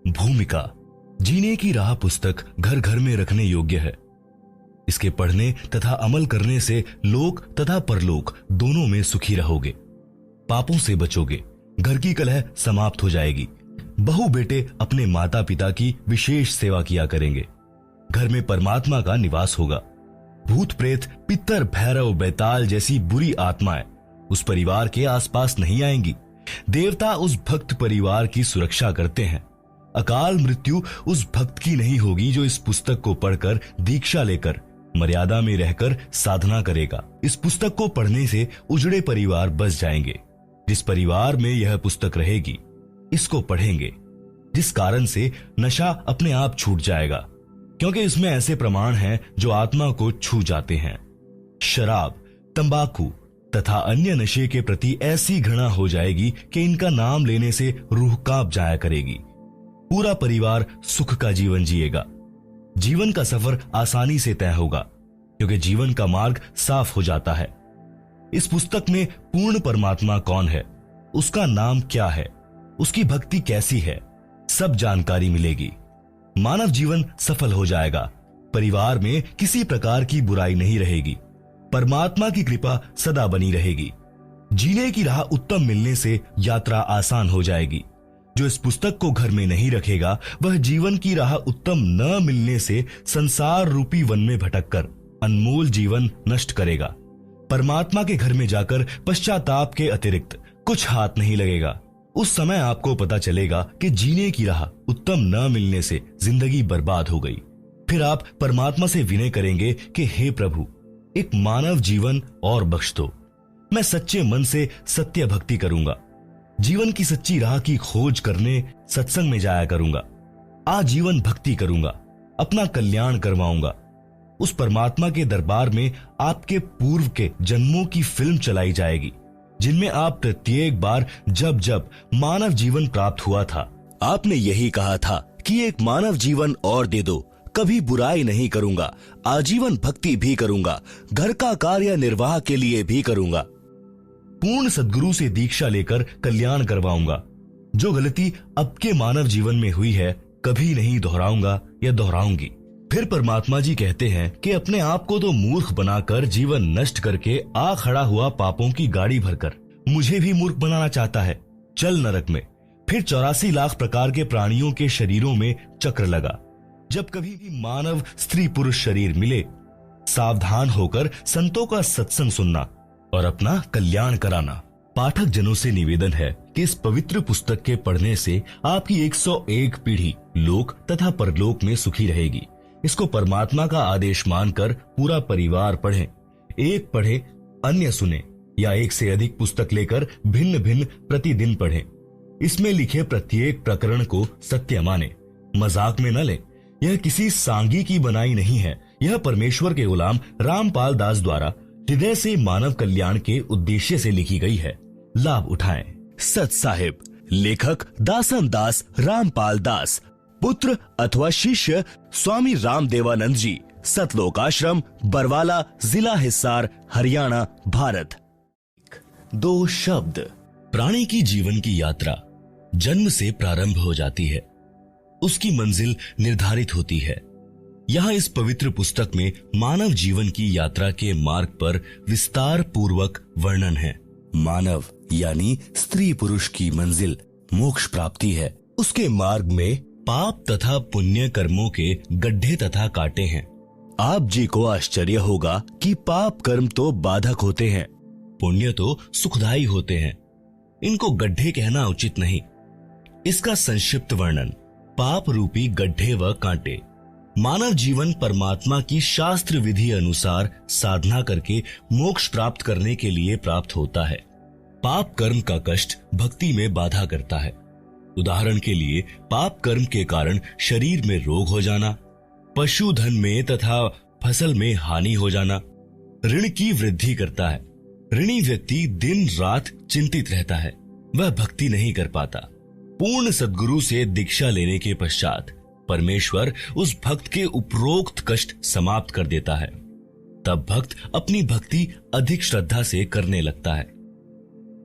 भूमिका जीने की राह पुस्तक घर घर में रखने योग्य है। इसके पढ़ने तथा अमल करने से लोक तथा परलोक दोनों में सुखी रहोगे, पापों से बचोगे, घर की कलह समाप्त हो जाएगी, बहू बेटे अपने माता पिता की विशेष सेवा किया करेंगे, घर में परमात्मा का निवास होगा, भूत प्रेत पितर भैरव बैताल जैसी बुरी आत्माएं उस परिवार के आसपास नहीं आएंगी, देवता उस भक्त परिवार की सुरक्षा करते हैं, अकाल मृत्यु उस भक्त की नहीं होगी जो इस पुस्तक को पढ़कर दीक्षा लेकर मर्यादा में रहकर साधना करेगा। इस पुस्तक को पढ़ने से उजड़े परिवार बच जाएंगे। जिस परिवार में यह पुस्तक रहेगी, इसको पढ़ेंगे, जिस कारण से नशा अपने आप छूट जाएगा, क्योंकि इसमें ऐसे प्रमाण हैं जो आत्मा को छू जाते हैं। शराब, तंबाकू तथा अन्य नशे के प्रति ऐसी घृणा हो जाएगी कि इनका नाम लेने से रूह कांप जाया करेगी। पूरा परिवार सुख का जीवन जिएगा। जीवन का सफर आसानी से तय होगा, क्योंकि जीवन का मार्ग साफ हो जाता है। इस पुस्तक में पूर्ण परमात्मा कौन है, उसका नाम क्या है, उसकी भक्ति कैसी है, सब जानकारी मिलेगी। मानव जीवन सफल हो जाएगा। परिवार में किसी प्रकार की बुराई नहीं रहेगी। परमात्मा की कृपा सदा बनी रहेगी। जीने की राह उत्तम मिलने से यात्रा आसान हो जाएगी। जो इस पुस्तक को घर में नहीं रखेगा, वह जीवन की राह उत्तम न मिलने से संसार रूपी वन में भटककर अनमोल जीवन नष्ट करेगा। परमात्मा के घर में जाकर पश्चाताप के अतिरिक्त कुछ हाथ नहीं लगेगा। उस समय आपको पता चलेगा कि जीने की राह उत्तम न मिलने से जिंदगी बर्बाद हो गई। फिर आप परमात्मा से विनय करेंगे कि हे प्रभु, एक मानव जीवन और बख्श दो। मैं सच्चे मन से सत्य भक्ति करूंगा। जीवन की सच्ची राह की खोज करने सत्संग में जाया करूंगा। आजीवन भक्ति करूंगा, अपना कल्याण करवाऊंगा। उस परमात्मा के दरबार में आपके पूर्व के जन्मों की फिल्म चलाई जाएगी, जिनमें आप प्रत्येक बार जब जब मानव जीवन प्राप्त हुआ था, आपने यही कहा था कि एक मानव जीवन और दे दो, कभी बुराई नहीं करूंगा, आजीवन भक्ति भी करूंगा, घर का कार्य निर्वाह के लिए भी करूंगा, पूर्ण सद्गुरु से दीक्षा लेकर कल्याण करवाऊंगा। जो गलती अब के मानव जीवन में हुई है, कभी नहीं दोहराऊंगा या दोहराऊंगी। फिर परमात्मा जी कहते हैं कि अपने आप को तो मूर्ख बनाकर जीवन नष्ट करके आ खड़ा हुआ पापों की गाड़ी भरकर मुझे भी मूर्ख बनाना चाहता है। चल नरक में। फिर 84 लाख प्रकार के प्राणियों के शरीरों में चक्र लगा। जब कभी भी मानव स्त्री पुरुष शरीर मिले, सावधान होकर संतों का सत्संग सुनना और अपना कल्याण कराना। पाठक जनों से निवेदन है कि इस पवित्र पुस्तक के पढ़ने से आपकी 101 पीढ़ी लोक तथा परलोक में सुखी रहेगी। इसको परमात्मा का आदेश मानकर पूरा परिवार पढ़े। एक पढ़े, अन्य सुने, या एक से अधिक पुस्तक लेकर भिन्न भिन्न प्रतिदिन पढ़े। इसमें लिखे प्रत्येक प्रकरण को सत्य माने, मजाक में न ले। यह किसी सांगी की बनाई नहीं है। यह परमेश्वर के गुलाम रामपाल दास द्वारा हृदय से मानव कल्याण के उद्देश्य से लिखी गई है। लाभ उठाएं। सत साहिब। लेखक दासन दास रामपाल दास, पुत्र अथवा शिष्य स्वामी रामदेवानंद जी, सतलोक आश्रम, बरवाला, जिला हिसार, हरियाणा, भारत। 2 शब्द। प्राणी की जीवन की यात्रा जन्म से प्रारंभ हो जाती है, उसकी मंजिल निर्धारित होती है। यहाँ इस पवित्र पुस्तक में मानव जीवन की यात्रा के मार्ग पर विस्तार पूर्वक वर्णन है। मानव यानी स्त्री पुरुष की मंजिल मोक्ष प्राप्ति है। उसके मार्ग में पाप तथा पुण्य कर्मों के गड्ढे तथा कांटे हैं। आप जी को आश्चर्य होगा कि पाप कर्म तो बाधक होते हैं, पुण्य तो सुखदायी होते हैं। इनको गड्ढे कहना उचित नहीं। इसका संक्षिप्त वर्णन। पाप रूपी गड्ढे व कांटे। मानव जीवन परमात्मा की शास्त्र विधि अनुसार साधना करके मोक्ष प्राप्त करने के लिए प्राप्त होता है। पाप कर्म का कष्ट भक्ति में बाधा करता है। उदाहरण के लिए, पाप कर्म के कारण शरीर में रोग हो जाना, पशुधन में तथा फसल में हानि हो जाना, ऋण की वृद्धि करता है। ऋणी व्यक्ति दिन रात चिंतित रहता है, वह भक्ति नहीं कर पाता। पूर्ण सद्गुरु से दीक्षा लेने के पश्चात परमेश्वर उस भक्त के उपरोक्त कष्ट समाप्त कर देता है। तब भक्त अपनी भक्ति अधिक श्रद्धा से करने लगता है।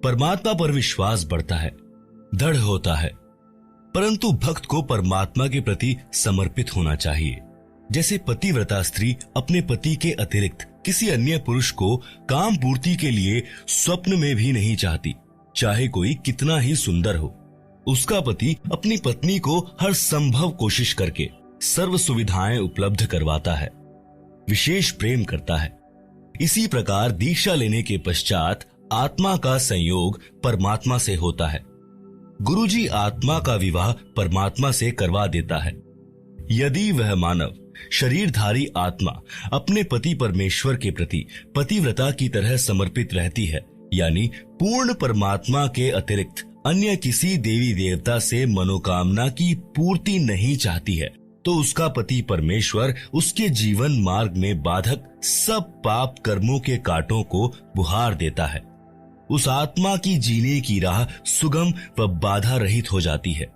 परमात्मा पर विश्वास बढ़ता है, दृढ़ होता है। परंतु भक्त को परमात्मा के प्रति समर्पित होना चाहिए। जैसे पतिव्रता स्त्री अपने पति के अतिरिक्त किसी अन्य पुरुष को काम पूर्ति के लिए स्वप्न में भी नहीं चाहती, चाहे कोई कितना ही सुंदर हो। उसका पति अपनी पत्नी को हर संभव कोशिश करके सर्व सुविधाएं उपलब्ध करवाता है, विशेष प्रेम करता है। इसी प्रकार दीक्षा लेने के पश्चात आत्मा का संयोग परमात्मा से होता है। गुरुजी आत्मा का विवाह परमात्मा से करवा देता है। यदि वह मानव शरीरधारी आत्मा अपने पति परमेश्वर के प्रति पतिव्रता की तरह समर्पित रहती है, यानी पूर्ण परमात्मा के अतिरिक्त अन्य किसी देवी देवता से मनोकामना की पूर्ति नहीं चाहती है, तो उसका पति परमेश्वर उसके जीवन मार्ग में बाधक सब पाप कर्मों के कांटों को बुहार देता है। उस आत्मा की जीने की राह सुगम व बाधा रहित हो जाती है।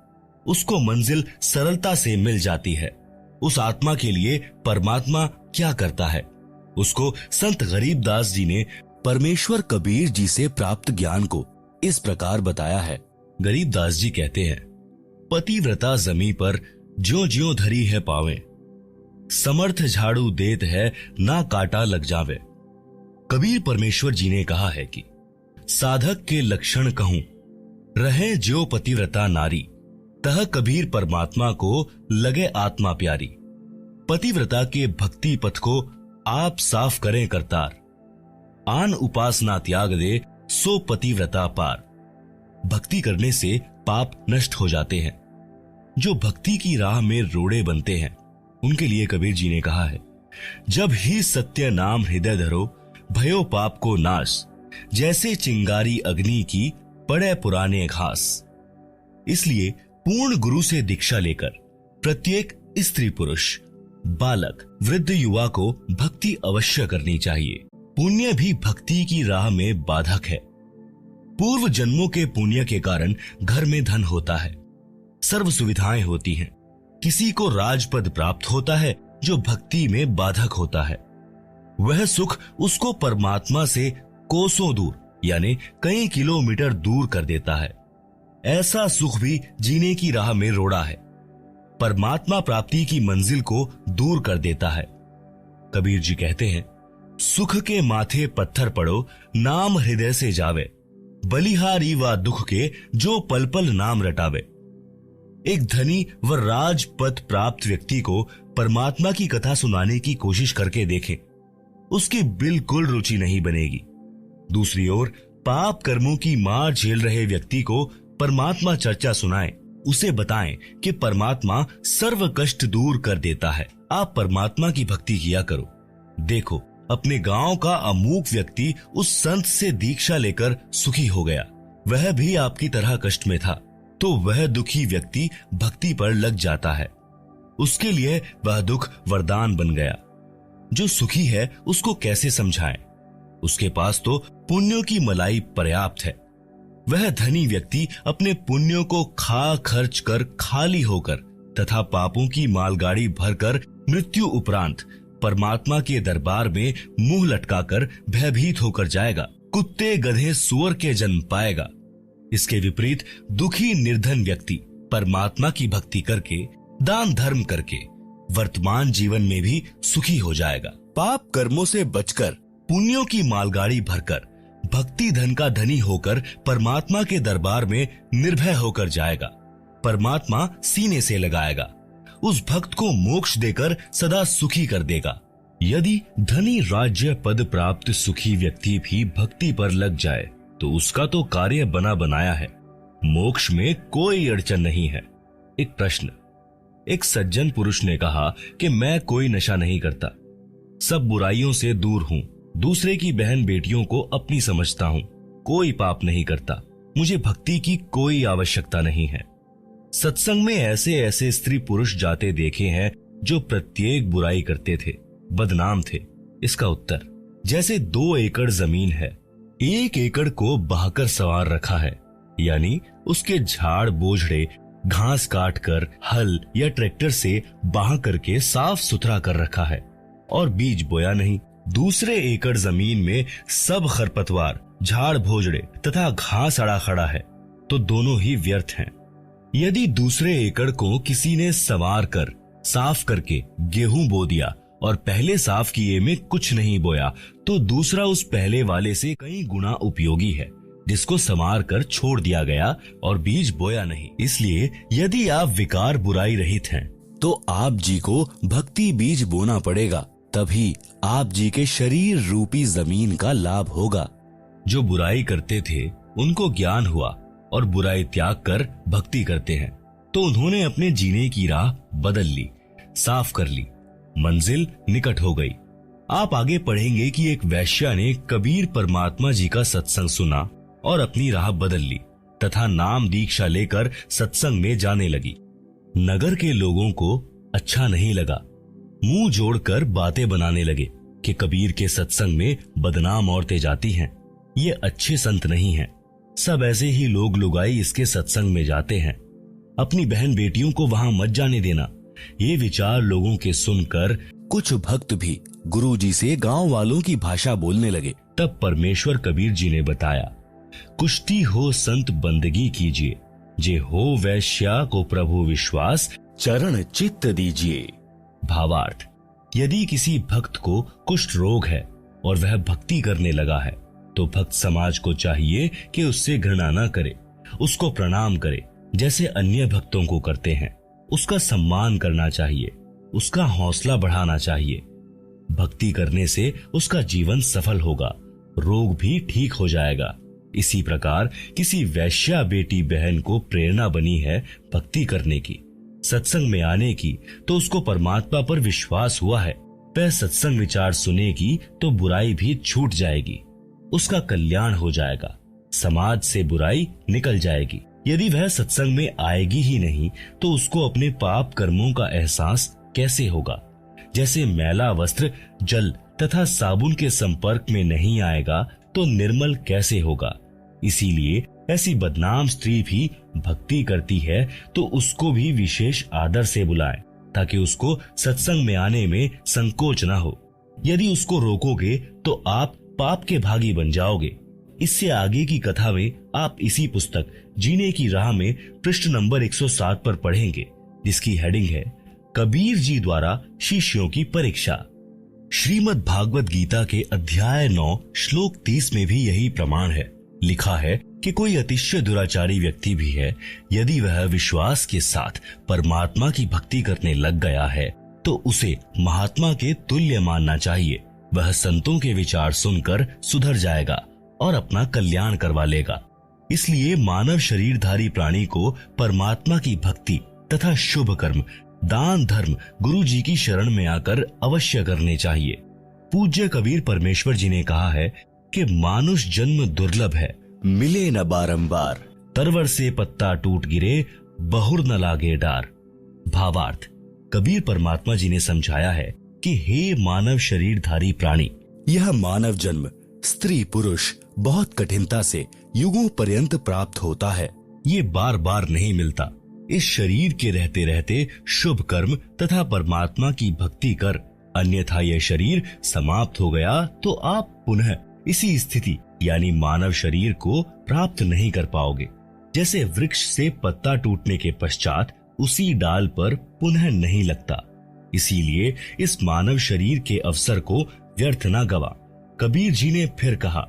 उसको मंजिल सरलता से मिल जाती है। उस आत्मा के लिए परमात्मा क्या करता है, उसको संत गरीबदास जी ने परमेश्वर कबीर जी से प्राप्त ज्ञान को इस प्रकार बताया है। गरीबदास जी कहते हैं, पतिव्रता जमी पर ज्यों ज्यों धरी है पावे, समर्थ झाड़ू देत है ना काटा लग जावे। कबीर परमेश्वर जी ने कहा है कि साधक के लक्षण कहूं, रहे ज्यो पतिव्रता नारी, तह कबीर परमात्मा को लगे आत्मा प्यारी। पतिव्रता के भक्ति पथ को आप साफ करें करतार, आन उपासना त्याग दे सो पतिव्रता पार। भक्ति करने से पाप नष्ट हो जाते हैं। जो भक्ति की राह में रोड़े बनते हैं, उनके लिए कबीर जी ने कहा है, जब ही सत्य नाम हृदय धरो, भयो पाप को नाश, जैसे चिंगारी अग्नि की पड़े पुराने घास। इसलिए पूर्ण गुरु से दीक्षा लेकर प्रत्येक स्त्री पुरुष, बालक, वृद्ध, युवा को भक्ति अवश्य करनी चाहिए। पुण्य भी भक्ति की राह में बाधक है। पूर्व जन्मों के पुण्य के कारण घर में धन होता है, सर्व सुविधाएं होती हैं। किसी को राजपद प्राप्त होता है जो भक्ति में बाधक होता है। वह सुख उसको परमात्मा से कोसों दूर यानी कई किलोमीटर दूर कर देता है। ऐसा सुख भी जीने की राह में रोड़ा है, परमात्मा प्राप्ति की मंजिल को दूर कर देता है। कबीर जी कहते हैं, सुख के माथे पत्थर पड़ो, नाम हृदय से जावे, बलिहारी व दुख के जो पल पल नाम रटावे। एक धनी व राजपद प्राप्त व्यक्ति को परमात्मा की कथा सुनाने की कोशिश करके देखें, उसकी बिल्कुल रुचि नहीं बनेगी। दूसरी ओर पाप कर्मों की मार झेल रहे व्यक्ति को परमात्मा चर्चा सुनाएं, उसे बताएं कि परमात्मा सर्व कष्ट दूर कर देता है। आप परमात्मा की भक्ति किया करो। देखो, अपने गांव का अमूक व्यक्ति उस संत से दीक्षा लेकर सुखी हो गया। वह भी आपकी तरह कष्ट में था, तो वह दुखी व्यक्ति भक्ति पर लग जाता है। उसके लिए वह दुख वरदान बन गया। जो सुखी है उसको कैसे समझाएं? उसके पास तो पुण्यों की मलाई पर्याप्त है। वह धनी व्यक्ति अपने पुण्यों को खा खर्च कर खाली होकर तथा पापों की मालगाड़ी भरकर मृत्यु उपरांत परमात्मा के दरबार में मुंह लटकाकर भयभीत होकर जाएगा। कुत्ते गधे सुअर के जन्म पाएगा। इसके विपरीत दुखी निर्धन व्यक्ति परमात्मा की भक्ति करके, दान धर्म करके वर्तमान जीवन में भी सुखी हो जाएगा। पाप कर्मों से बचकर पुण्यों की मालगाड़ी भरकर भक्ति धन का धनी होकर परमात्मा के दरबार में निर्भय होकर जाएगा। परमात्मा सीने से लगाएगा। उस भक्त को मोक्ष देकर सदा सुखी कर देगा। यदि धनी राज्य पद प्राप्त सुखी व्यक्ति भी भक्ति पर लग जाए तो उसका तो कार्य बना बनाया है, मोक्ष में कोई अड़चन नहीं है। एक प्रश्न। एक सज्जन पुरुष ने कहा कि मैं कोई नशा नहीं करता, सब बुराइयों से दूर हूँ, दूसरे की बहन बेटियों को अपनी समझता हूँ, कोई पाप नहीं करता, मुझे भक्ति की कोई आवश्यकता नहीं है। सत्संग में ऐसे ऐसे स्त्री पुरुष जाते देखे हैं जो प्रत्येक बुराई करते थे, बदनाम थे। इसका उत्तर, जैसे 2 एकड़ जमीन है, 1 एकड़ को बहाकर सवार रखा है, यानी उसके झाड़ बोझड़े घास काट कर हल या ट्रैक्टर से बाह करके साफ सुथरा कर रखा है और बीज बोया नहीं। दूसरे एकड़ जमीन में सब खरपतवार, झाड़ भोजड़े तथा घास अड़ा खड़ा है, तो दोनों ही व्यर्थ हैं। यदि दूसरे एकड़ को किसी ने संवार कर साफ करके गेहूं बो दिया और पहले साफ किए में कुछ नहीं बोया, तो दूसरा उस पहले वाले से कई गुना उपयोगी है, जिसको संवार कर छोड़ दिया गया और बीज बोया नहीं। इसलिए यदि आप विकार बुराई रहित हैं, तो आप जी को भक्ति बीज बोना पड़ेगा, तभी आप जी के शरीर रूपी जमीन का लाभ होगा। जो बुराई करते थे उनको ज्ञान हुआ और बुराई त्याग कर भक्ति करते हैं, तो उन्होंने अपने जीने की राह बदल ली, साफ कर ली, मंजिल निकट हो गई। आप आगे पढ़ेंगे कि एक वैश्या ने कबीर परमात्मा जी का सत्संग सुना और अपनी राह बदल ली तथा नाम दीक्षा लेकर सत्संग में जाने लगी। नगर के लोगों को अच्छा नहीं लगा, मुंह जोड़कर बातें बनाने लगे कि कबीर के सत्संग में बदनाम औरतें जाती हैं, ये अच्छे संत नहीं हैं। सब ऐसे ही लोग लुगाई इसके सत्संग में जाते हैं, अपनी बहन बेटियों को वहां मत जाने देना। ये विचार लोगों के सुनकर कुछ भक्त भी गुरुजी से गांव वालों की भाषा बोलने लगे। तब परमेश्वर कबीर जी ने बताया, कुश्ती हो संत बंदगी कीजिए, जे हो वैश्या को प्रभु विश्वास, चरण चित्त दीजिए। भावार्थ, यदि किसी भक्त को कुष्ठ रोग है और वह भक्ति करने लगा है, तो भक्त समाज को चाहिए कि उससे घृणा न करे, उसको प्रणाम करे जैसे अन्य भक्तों को करते हैं। उसका सम्मान करना चाहिए, उसका हौसला बढ़ाना चाहिए। भक्ति करने से उसका जीवन सफल होगा, रोग भी ठीक हो जाएगा। इसी प्रकार किसी वैश्या बेटी बहन को प्रेरणा बनी है भक्ति करने की, सत्संग में आने की, तो उसको परमात्मा पर विश्वास हुआ है। वह सत्संग विचार सुनेगी तो बुराई भी छूट जाएगी, उसका कल्याण हो जाएगा, समाज से बुराई निकल जाएगी। यदि वह सत्संग में आएगी ही नहीं, तो उसको अपने पाप कर्मों का एहसास कैसे होगा। जैसे मैला वस्त्र जल तथा साबुन के संपर्क में नहीं आएगा तो निर्मल कैसे होगा। इसीलिए ऐसी बदनाम स्त्री भी भक्ति करती है तो उसको भी विशेष आदर से बुलाएं, ताकि उसको सत्संग में आने में संकोच न हो। यदि उसको रोकोगे तो आप पाप के भागी बन जाओगे। इससे आगे की कथा में आप इसी पुस्तक जीने की राह में पृष्ठ नंबर 107 पर पढ़ेंगे, जिसकी हेडिंग है कबीर जी द्वारा शिष्यों की परीक्षा। श्रीमद् भागवत गीता के अध्याय 9 श्लोक 30 में भी यही प्रमाण है। लिखा है कि कोई अतिशय दुराचारी व्यक्ति भी है, यदि वह विश्वास के साथ परमात्मा की भक्ति करने लग गया है, तो उसे महात्मा के तुल्य मानना चाहिए। वह संतों के विचार सुनकर सुधर जाएगा और अपना कल्याण करवा लेगा। इसलिए मानव शरीरधारी प्राणी को परमात्मा की भक्ति तथा शुभ कर्म, दान धर्म गुरु जी की शरण में आकर अवश्य करने चाहिए। पूज्य कबीर परमेश्वर जी ने कहा है कि मानुष जन्म दुर्लभ है, मिले न बारंबार, तरवर से पत्ता टूट गिरे, बहुर न लागे डार। भावार्थ, कबीर परमात्मा जी ने समझाया है कि हे मानव शरीरधारी प्राणी, यह मानव जन्म स्त्री पुरुष बहुत कठिनता से युगों पर्यंत प्राप्त होता है। ये बार बार नहीं मिलता। इस शरीर के रहते रहते शुभ कर्म तथा परमात्मा की भक्ति कर, अन्यथा यह शरीर समाप्त हो गया तो आप पुनः इसी स्थिति यानी मानव शरीर को प्राप्त नहीं कर पाओगे। जैसे वृक्ष से पत्ता टूटने के पश्चात उसी डाल पर पुनः नहीं लगता। इसीलिए इस मानव शरीर के अवसर को व्यर्थ न गवा। कबीर जी ने फिर कहा,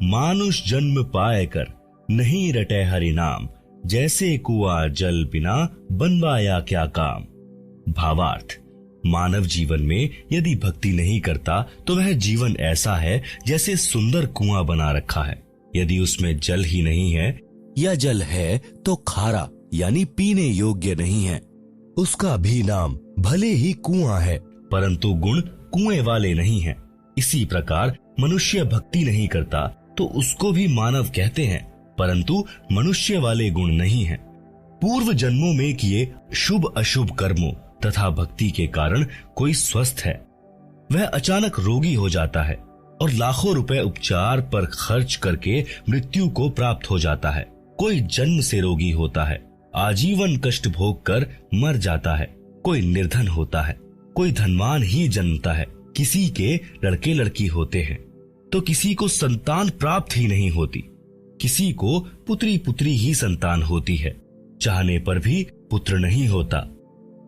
मानुष जन्म पाए कर नहीं रटे हरि नाम, जैसे कुआं जल बिना बनवाया क्या काम। भावार्थ, मानव जीवन में यदि भक्ति नहीं करता तो वह जीवन ऐसा है जैसे सुंदर कुआं बना रखा है। यदि उसमें जल ही नहीं है या जल है तो खारा यानी पीने योग्य नहीं है। उसका भी नाम भले ही कुआं है, परंतु गुण कुएं वाले नहीं हैं। इसी प्रकार मनुष्य भक्ति नहीं करता तो उसको भी मानव कहते हैं, परंतु मनुष्य वाले गुण नहीं हैं। पूर्व जन्मों में किए शुभ अशुभ कर्मों तथा भक्ति के कारण कोई स्वस्थ है, वह अचानक रोगी हो जाता है और लाखों रुपए उपचार पर खर्च करके मृत्यु को प्राप्त हो जाता है। कोई जन्म से रोगी होता है, आजीवन कष्ट भोग कर मर जाता है। कोई निर्धन होता है, कोई धनवान ही जन्मता है। किसी के लड़के लड़की होते हैं तो किसी को संतान प्राप्त ही नहीं होती, किसी को पुत्री पुत्री ही संतान होती है। चाहने पर भी पुत्र नहीं होता।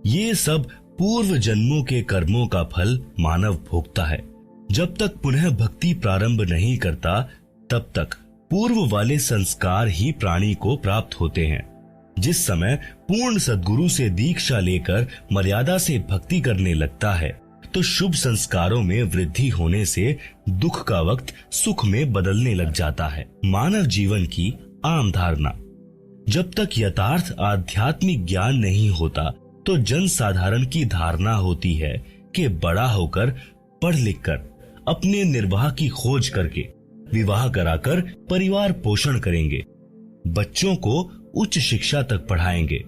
ये सब पूर्व जन्मों के कर्मों का फल मानव भोगता है। जब तक पुनः भक्ति प्रारंभ नहीं करता तब तक पूर्व वाले संस्कार ही प्राणी को प्राप्त होते हैं। जिस समय पूर्ण सद्गुरु से दीक्षा लेकर मर्यादा से भक्ति करने लगता है तो शुभ संस्कारों में वृद्धि होने से दुख का वक्त सुख में बदलने लग जाता है। मानव जीवन की आम धारणा। जब तक यथार्थ आध्यात्मिक ज्ञान नहीं होता तो जन साधारण की धारणा होती है कि बड़ा होकर पढ़ लिखकर अपने निर्वाह की खोज करके विवाह कराकर परिवार पोषण करेंगे, बच्चों को उच्च शिक्षा तक पढ़ाएंगे,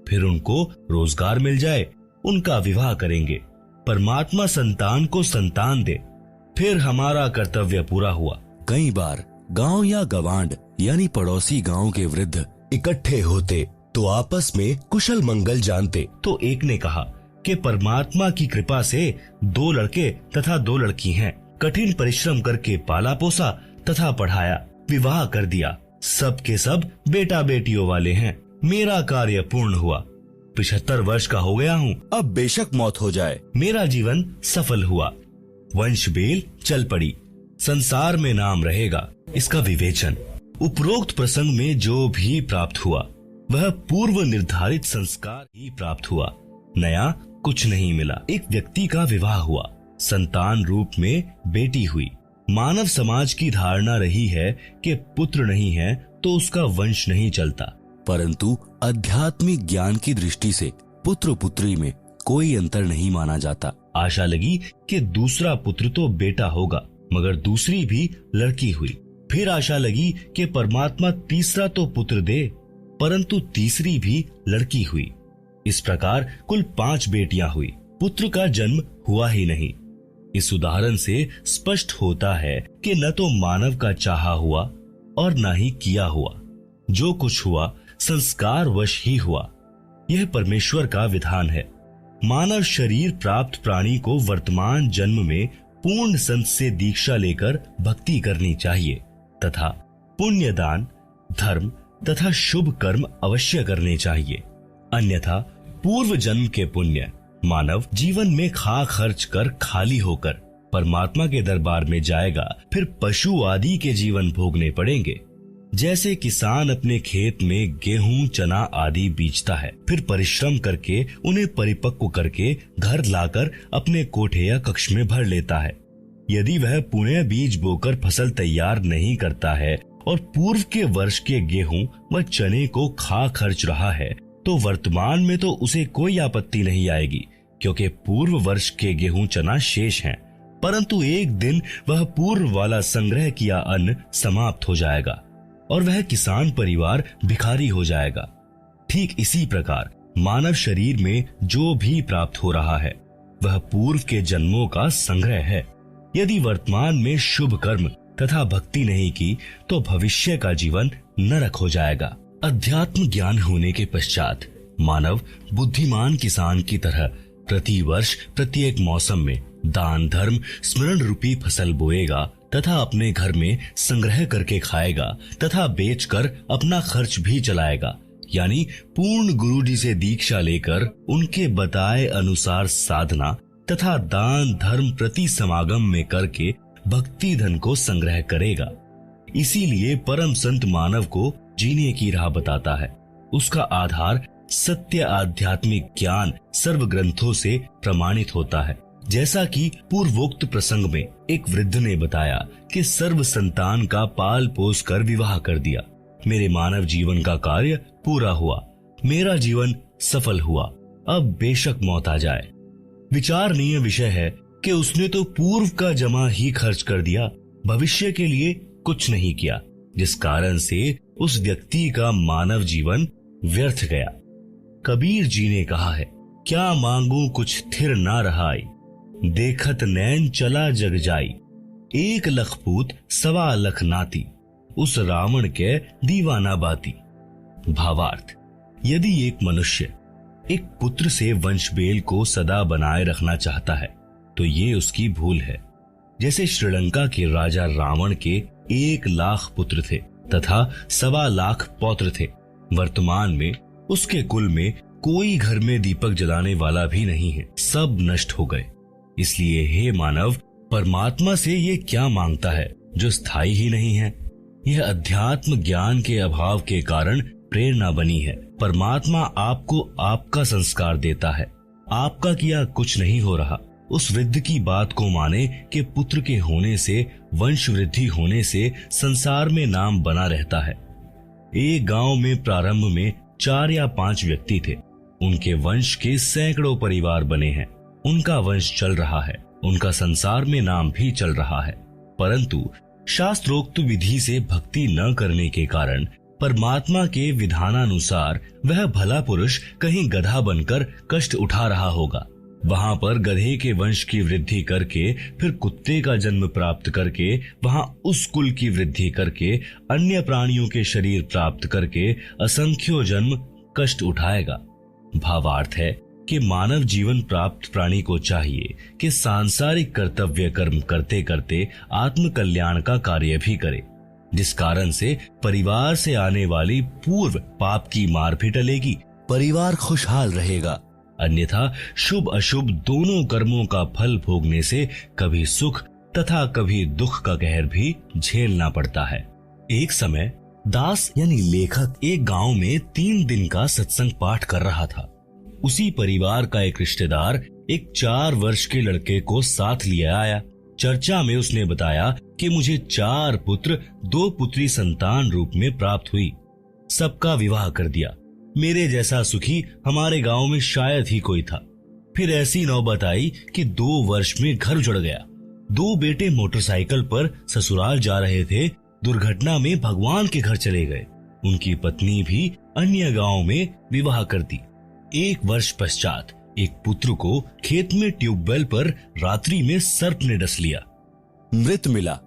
फिर उनको रोजगार मिल जाए उनका विवाह करेंगे, परमात्मा संतान को संतान दे, फिर हमारा कर्तव्य पूरा हुआ। कई बार गांव या गवांड यानी पड़ोसी गांव के वृद्ध इकट्ठे होते तो आपस में कुशल मंगल जानते। तो एक ने कहा कि परमात्मा की कृपा से 2 लड़के तथा 2 लड़की हैं। कठिन परिश्रम करके पाला पोसा तथा पढ़ाया, विवाह कर दिया, सब के सब बेटा बेटियों वाले हैं। मेरा कार्य पूर्ण हुआ, 75 वर्ष का हो गया हूँ, अब बेशक मौत हो जाए, मेरा जीवन सफल हुआ, वंश बेल चल पड़ी, संसार में नाम रहेगा। इसका विवेचन। उपरोक्त प्रसंग में जो भी प्राप्त हुआ वह पूर्व निर्धारित संस्कार ही प्राप्त हुआ, नया कुछ नहीं मिला। एक व्यक्ति का विवाह हुआ, संतान रूप में बेटी हुई। मानव समाज की धारणा रही है कि पुत्र नहीं है तो उसका वंश नहीं चलता, परंतु आध्यात्मिक ज्ञान की दृष्टि से पुत्र पुत्री में कोई अंतर नहीं माना जाता। आशा लगी कि दूसरा पुत्र तो बेटा होगा, मगर दूसरी भी लड़की हुई। फिर आशा लगी कि परमात्मा तीसरा तो पुत्र दे, परंतु तीसरी भी लड़की हुई। इस प्रकार कुल 5 बेटियां हुई, पुत्र का जन्म हुआ ही नहीं। इस उदाहरण से स्पष्ट होता है कि न तो मानव का चाहा हुआ और न ही किया हुआ। जो कुछ हुआ संस्कार वश ही हुआ। यह परमेश्वर का विधान है। मानव शरीर प्राप्त प्राणी को वर्तमान जन्म में पूर्ण संत से दीक्षा लेकर भक्ति करनी चाहिए तथा पुण्य दान, धर्म तथा शुभ कर्म अवश्य करने चाहिए। अन्यथा पूर्व जन्म के पुण्य मानव जीवन में खा खर्च कर खाली होकर परमात्मा के दरबार में जाएगा। फिर पशु आदि के जीवन भोगने पड़ेंगे। जैसे किसान अपने खेत में गेहूं, चना आदि बीजता है, फिर परिश्रम करके उन्हें परिपक्व करके घर लाकर अपने कोठे या कक्ष में भर लेता है। यदि वह पुनः बीज बोकर फसल तैयार नहीं करता है और पूर्व के वर्ष के गेहूं व चने को खा खर्च रहा है तो वर्तमान में तो उसे कोई आपत्ति नहीं आएगी, क्योंकि पूर्व वर्ष के गेहूं चना शेष हैं। परंतु एक दिन वह पूर्व वाला संग्रह किया अन्न समाप्त हो जाएगा और वह किसान परिवार भिखारी हो जाएगा। ठीक इसी प्रकार मानव शरीर में जो भी प्राप्त हो रहा है वह पूर्व के जन्मों का संग्रह है। यदि वर्तमान में शुभ कर्म तथा भक्ति नहीं की तो भविष्य का जीवन नरक हो जाएगा। अध्यात्म ज्ञान होने के पश्चात मानव बुद्धिमान किसान की तरह प्रति वर्ष प्रत्येक मौसम में दान, धर्म, स्मरण रूपी फसल बोएगा तथा अपने घर में संग्रह करके खाएगा तथा बेचकर अपना खर्च भी चलाएगा। यानी पूर्ण गुरु जी से दीक्षा लेकर उनके बताए अनुसार साधना तथा दान धर्म प्रति समागम में करके भक्ति धन को संग्रह करेगा। इसीलिए परम संत मानव को जीने की राह बताता है। उसका आधार सत्य आध्यात्मिक ज्ञान सर्व ग्रंथों से प्रमाणित होता है। जैसा कि पूर्वोक्त प्रसंग में एक वृद्ध ने बताया कि सर्व संतान का पाल पोस कर विवाह कर दिया। मेरे मानव जीवन का कार्य पूरा हुआ, मेरा जीवन सफल हुआ, अब बेशक मौत आ जाए। विचारणीय विषय है कि उसने तो पूर्व का जमा ही खर्च कर दिया, भविष्य के लिए कुछ नहीं किया, जिस कारण से उस व्यक्ति का मानव जीवन व्यर्थ गया। कबीर जी ने कहा है, क्या मांगू कुछ थिर ना रहाई, देखत नैन चला जग जाई, 1 लख पूत 1.25 लाख नाती, उस रावण के दीवाना बाती। भावार्थ, यदि एक मनुष्य एक पुत्र से वंशबेल को सदा बनाए रखना चाहता है तो ये उसकी भूल है। जैसे श्रीलंका के राजा रावण के 1 लाख पुत्र थे तथा 1.25 लाख पौत्र थे। वर्तमान में उसके कुल में कोई घर में दीपक जलाने वाला भी नहीं है, सब नष्ट हो गए। इसलिए हे मानव, परमात्मा से ये क्या मांगता है जो स्थायी ही नहीं है? यह अध्यात्म ज्ञान के अभाव के कारण प्रेरणा बनी है। परमात्मा आपको आपका संस्कार देता है, आपका किया कुछ नहीं हो रहा। उस वृद्ध की बात को माने कि पुत्र के होने से, वंश वृद्धि होने से संसार में नाम बना रहता है। एक गांव में प्रारंभ में 4 या 5 व्यक्ति थे। उनके वंश के सैकड़ों परिवार बने हैं। उनका वंश चल रहा है, उनका संसार में नाम भी चल रहा है। परंतु शास्त्रोक्त विधि से भक्ति न करने के कारण परमात्मा के विधानानुसार वह भला पुरुष कहीं गधा बनकर कष्ट उठा रहा होगा। वहां पर गधे के वंश की वृद्धि करके, फिर कुत्ते का जन्म प्राप्त करके, वहां उस कुल की वृद्धि करके, अन्य प्राणियों के शरीर प्राप्त करके असंख्यों जन्म कष्ट उठाएगा। भावार्थ है कि मानव जीवन प्राप्त प्राणी को चाहिए कि सांसारिक कर्तव्य कर्म करते करते आत्म कल्याण का कार्य भी करे, जिस कारण से परिवार से आने वाली पूर्व पाप की मार भी टलेगी, परिवार खुशहाल रहेगा। अन्यथा शुभ अशुभ दोनों कर्मों का फल भोगने से कभी सुख तथा कभी दुख का कहर भी झेलना पड़ता है। एक समय दास यानी लेखक एक गांव में 3 दिन का सत्संग पाठ कर रहा था। उसी परिवार का एक रिश्तेदार एक 4 वर्ष के लड़के को साथ लिए आया। चर्चा में उसने बताया कि मुझे 4 पुत्र 2 पुत्री संतान रूप में प्राप्त हुई, सबका विवाह कर दिया। मेरे जैसा सुखी हमारे गांव में शायद ही कोई था। फिर ऐसी नौबत आई कि 2 वर्ष में घर उजड़ गया। 2 बेटे मोटरसाइकिल पर ससुराल जा रहे थे, दुर्घटना में भगवान के घर चले गए। उनकी पत्नी भी अन्य गांव में विवाह कर दी। 1 वर्ष पश्चात एक पुत्र को खेत में ट्यूबवेल पर रात्रि में सर्प ने डस लिया, मृत मिला।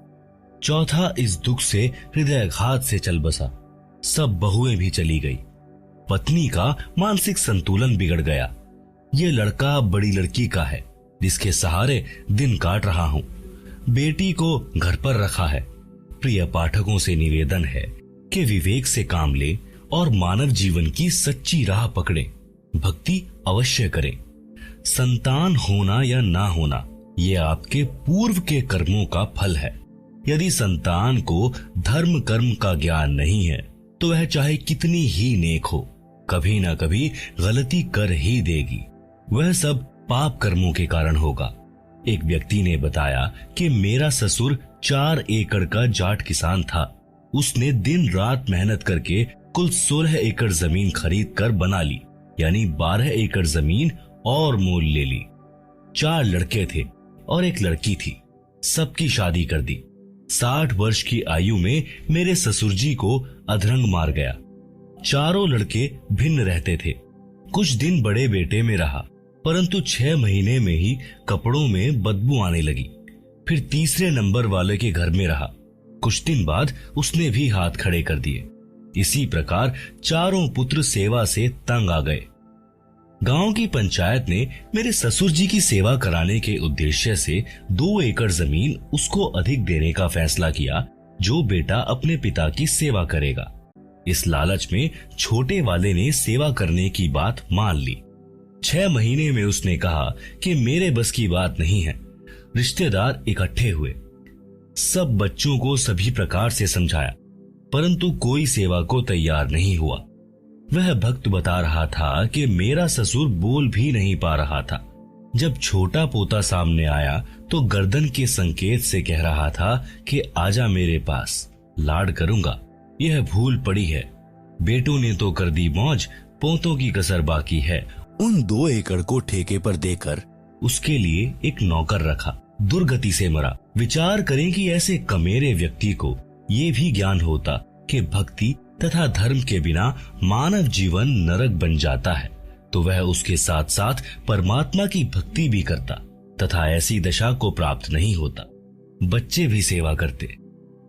चौथा इस दुख से हृदयाघात से चल बसा। सब बहुएं भी चली गई। पत्नी का मानसिक संतुलन बिगड़ गया। ये लड़का बड़ी लड़की का है, जिसके सहारे दिन काट रहा हूँ। बेटी को घर पर रखा है। प्रिय पाठकों से निवेदन है कि विवेक से काम ले और मानव जीवन की सच्ची राह पकड़े, भक्ति अवश्य करें। संतान होना या ना होना ये आपके पूर्व के कर्मों का फल है। यदि संतान को धर्म कर्म का ज्ञान नहीं है तो वह चाहे कितनी ही नेक हो, कभी ना कभी गलती कर ही देगी। वह सब पाप कर्मों के कारण होगा। एक व्यक्ति ने बताया कि मेरा ससुर 4 एकड़ का जाट किसान था। उसने दिन रात मेहनत करके कुल 16 एकड़ जमीन खरीद कर बना ली, यानी 12 एकड़ जमीन और मोल ले ली। 4 लड़के थे और एक लड़की थी। सबकी शादी कर दी। 60 वर्ष की आयु में मेरे ससुर जी को अधरंग मार गया। चारों लड़के भिन्न रहते थे। कुछ दिन बड़े बेटे में रहा, परंतु 6 महीने में ही कपड़ों में बदबू आने लगी। फिर तीसरे नंबर वाले के घर में रहा। कुछ दिन बाद उसने भी हाथ खड़े कर दिए। इसी प्रकार चारों पुत्र सेवा से तंग आ गए। गांव की पंचायत ने मेरे ससुर जी की सेवा कराने के उद्देश्य से 2 एकड़ जमीन उसको अधिक देने का फैसला किया, जो बेटा अपने पिता की सेवा करेगा। इस लालच में छोटे वाले ने सेवा करने की बात मान ली। 6 महीने में उसने कहा कि मेरे बस की बात नहीं है। रिश्तेदार इकट्ठे हुए। सब बच्चों को सभी प्रकार से समझाया, परंतु कोई सेवा को तैयार नहीं हुआ। वह भक्त बता रहा था कि मेरा ससुर बोल भी नहीं पा रहा था। जब छोटा पोता सामने आया तो गर्दन के संकेत से कह रहा था कि आजा मेरे पास, लाड करूंगा। यह भूल पड़ी है। बेटों ने तो कर दी मौज, पोतों की कसर बाकी है। उन 2 एकड़ को ठेके पर देकर उसके लिए एक नौकर रखा। दुर्गति से मरा। विचार करें कि ऐसे कमेरे व्यक्ति को ये भी ज्ञान होता कि भक्ति तथा धर्म के बिना मानव जीवन नरक बन जाता है, तो वह उसके साथ साथ परमात्मा की भक्ति भी करता तथा ऐसी दशा को प्राप्त नहीं होता। बच्चे भी सेवा करते।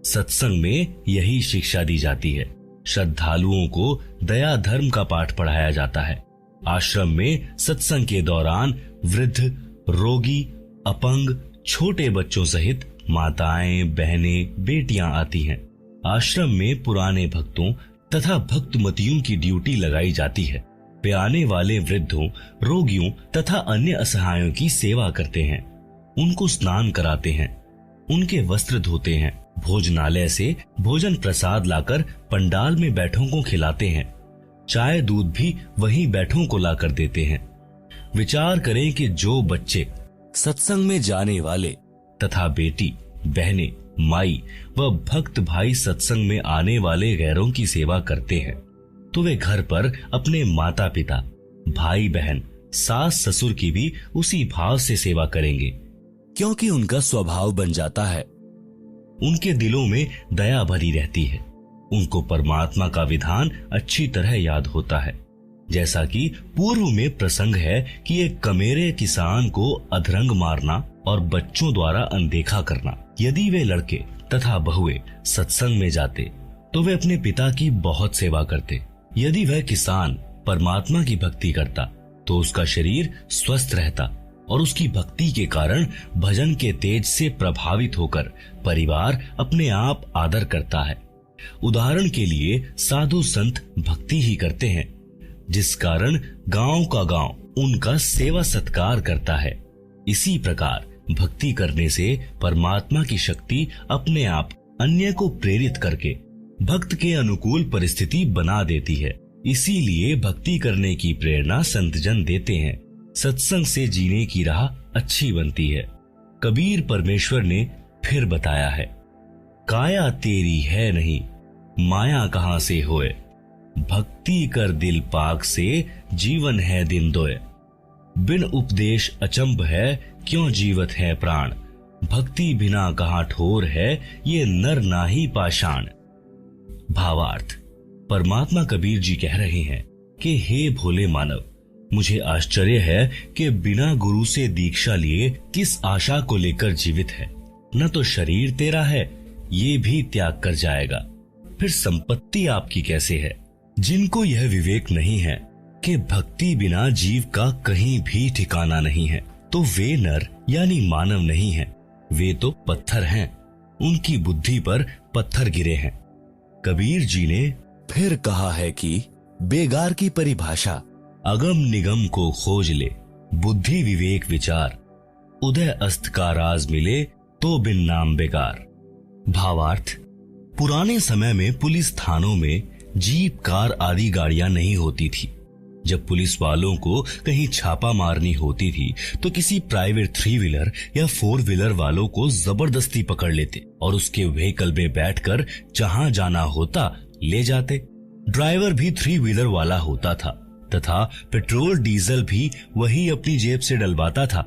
सत्संग में यही शिक्षा दी जाती है। श्रद्धालुओं को दया धर्म का पाठ पढ़ाया जाता है। आश्रम में सत्संग के दौरान वृद्ध, रोगी, अपंग, छोटे बच्चों सहित माताएं, बहनें, बेटियां आती हैं। आश्रम में पुराने भक्तों, तथा भक्तमतियों की ड्यूटी लगाई जाती है। वे आने वाले वृद्धों, रोगियों तथा अन्य असहायों की सेवा करते हैं, उनको स्नान कराते हैं, उनके वस्त्र धोते हैं, भोजनालय से भोजन प्रसाद लाकर पंडाल में बैठों को खिलाते हैं, चाय दूध भी वहीं बैठों को लाकर देते हैं। विचार करें कि जो बच्चे सत्संग में जाने वाले तथा बेटी, बहनें, माई व भक्त भाई सत्संग में आने वाले गैरों की सेवा करते हैं, तो वे घर पर अपने माता पिता, भाई बहन, सास ससुर की भी उसी भाव से सेवा करेंगे, क्योंकि उनका स्वभाव बन जाता है। उनके दिलों में दया भरी रहती है। उनको परमात्मा का विधान अच्छी तरह याद होता है। जैसा कि पूर्व में प्रसंग है कि एक कमेरे किसान को अधरंग मारना और बच्चों द्वारा अनदेखा करना। यदि वे लड़के तथा बहुएं सत्संग में जाते तो वे अपने पिता की बहुत सेवा करते। यदि वह किसान परमात्मा की भक्ति करता तो उसका शरीर स्वस्थ रहता और उसकी भक्ति के कारण भजन के तेज से प्रभावित होकर परिवार अपने आप आदर करता है। उदाहरण के लिए साधु संत भक्ति ही करते हैं, जिस कारण गांव का गांव उनका सेवा सत्कार करता है। इसी प्रकार भक्ति करने से परमात्मा की शक्ति अपने आप अन्य को प्रेरित करके भक्त के अनुकूल परिस्थिति बना देती है। इसीलिए भक्ति करने की प्रेरणा संतजन देते हैं। सत्संग से जीने की राह अच्छी बनती है। कबीर परमेश्वर ने फिर बताया है, काया तेरी है नहीं, माया कहां से होए, भक्ति कर दिल पाक से, जीवन है दिन दोए। बिन उपदेश अचंभ है, क्यों जीवत है प्राण, भक्ति बिना कहां ठोर है, ये नर नाही पाषाण। भावार्थ, परमात्मा कबीर जी कह रहे हैं कि हे भोले मानव, मुझे आश्चर्य है कि बिना गुरु से दीक्षा लिए किस आशा को लेकर जीवित है। न तो शरीर तेरा है, ये भी त्याग कर जाएगा, फिर संपत्ति आपकी कैसे है। जिनको यह विवेक नहीं है कि भक्ति बिना जीव का कहीं भी ठिकाना नहीं है, तो वे नर यानी मानव नहीं हैं, वे तो पत्थर हैं। उनकी बुद्धि पर पत्थर गिरे हैं। कबीर जी ने फिर कहा है कि बेगार की परिभाषा, अगम निगम को खोज ले, बुद्धि विवेक विचार, उदय अस्त का राज मिले, तो बिन नाम बेकार। भावार्थ, पुराने समय में पुलिस थानों में जीप, कार आदि गाड़ियां नहीं होती थी। जब पुलिस वालों को कहीं छापा मारनी होती थी तो किसी प्राइवेट 3 व्हीलर या 4 व्हीलर वालों को जबरदस्ती पकड़ लेते और उसके व्हीकल में बैठकर जहां जाना होता ले जाते। ड्राइवर भी 3 व्हीलर वाला होता था तथा पेट्रोल डीजल भी वही अपनी जेब से डलवाता था।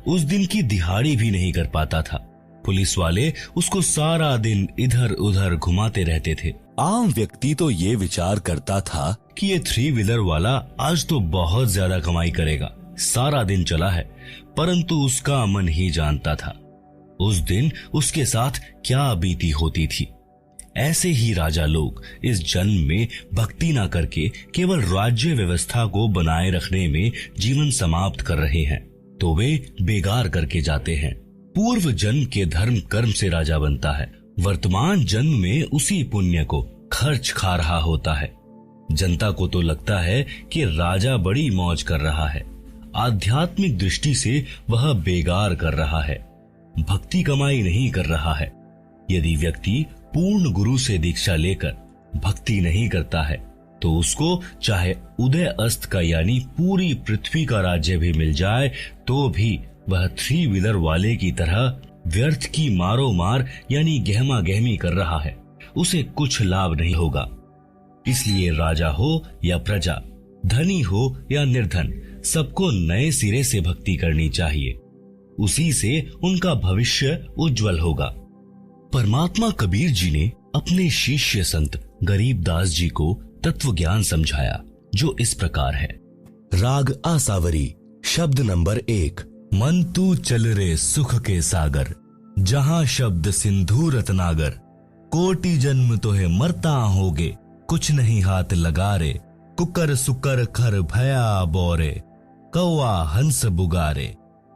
उस दिन की दिहाड़ी भी नहीं कर पाता था। पुलिस वाले उसको सारा दिन इधर उधर घुमाते रहते थे। आम व्यक्ति तो ये विचार करता था कि ये 3 व्हीलर वाला आज तो बहुत ज्यादा कमाई करेगा, सारा दिन चला है, परंतु उसका मन ही जानता था उस दिन उसके साथ क्या बीती होती थी। ऐसे ही राजा लोग इस जन्म में भक्ति ना करके केवल राज्य व्यवस्था को बनाए रखने में जीवन समाप्त कर रहे हैं, तो वे बेगार करके जाते हैं। पूर्व जन्म के धर्म कर्म से राजा बनता है, वर्तमान जन्म में उसी पुण्य को खर्च खा रहा होता है। जनता को तो लगता है कि राजा बड़ी मौज कर रहा है, आध्यात्मिक दृष्टि से वह बेगार कर रहा है, भक्ति कमाई नहीं कर रहा है। यदि व्यक्ति पूर्ण गुरु से दीक्षा लेकर भक्ति नहीं करता है तो उसको चाहे उदय अस्त का यानी पूरी पृथ्वी का राज्य भी मिल जाए तो भी वह 3 व्हीलर वाले की तरह व्यर्थ की मारो मार यानी गहमा गहमी कर रहा है, उसे कुछ लाभ नहीं होगा। इसलिए राजा हो या प्रजा, धनी हो या निर्धन, सबको नए सिरे से भक्ति करनी चाहिए, उसी से उनका भविष्य उज्जवल होगा। परमात्मा कबीर जी ने अपने शिष्य संत गरीबदास जी को तत्व ज्ञान समझाया, जो इस प्रकार है। राग आसावरी, शब्द नंबर 1। मन तू चल रे सुख के सागर, जहां शब्द सिंधु रत्नागर, कोटि जन्म तो है मरता होगे, कुछ नहीं हाथ लगा रे, कुकर सुकर खर भया बोरे, कौआ हंस बुगारे,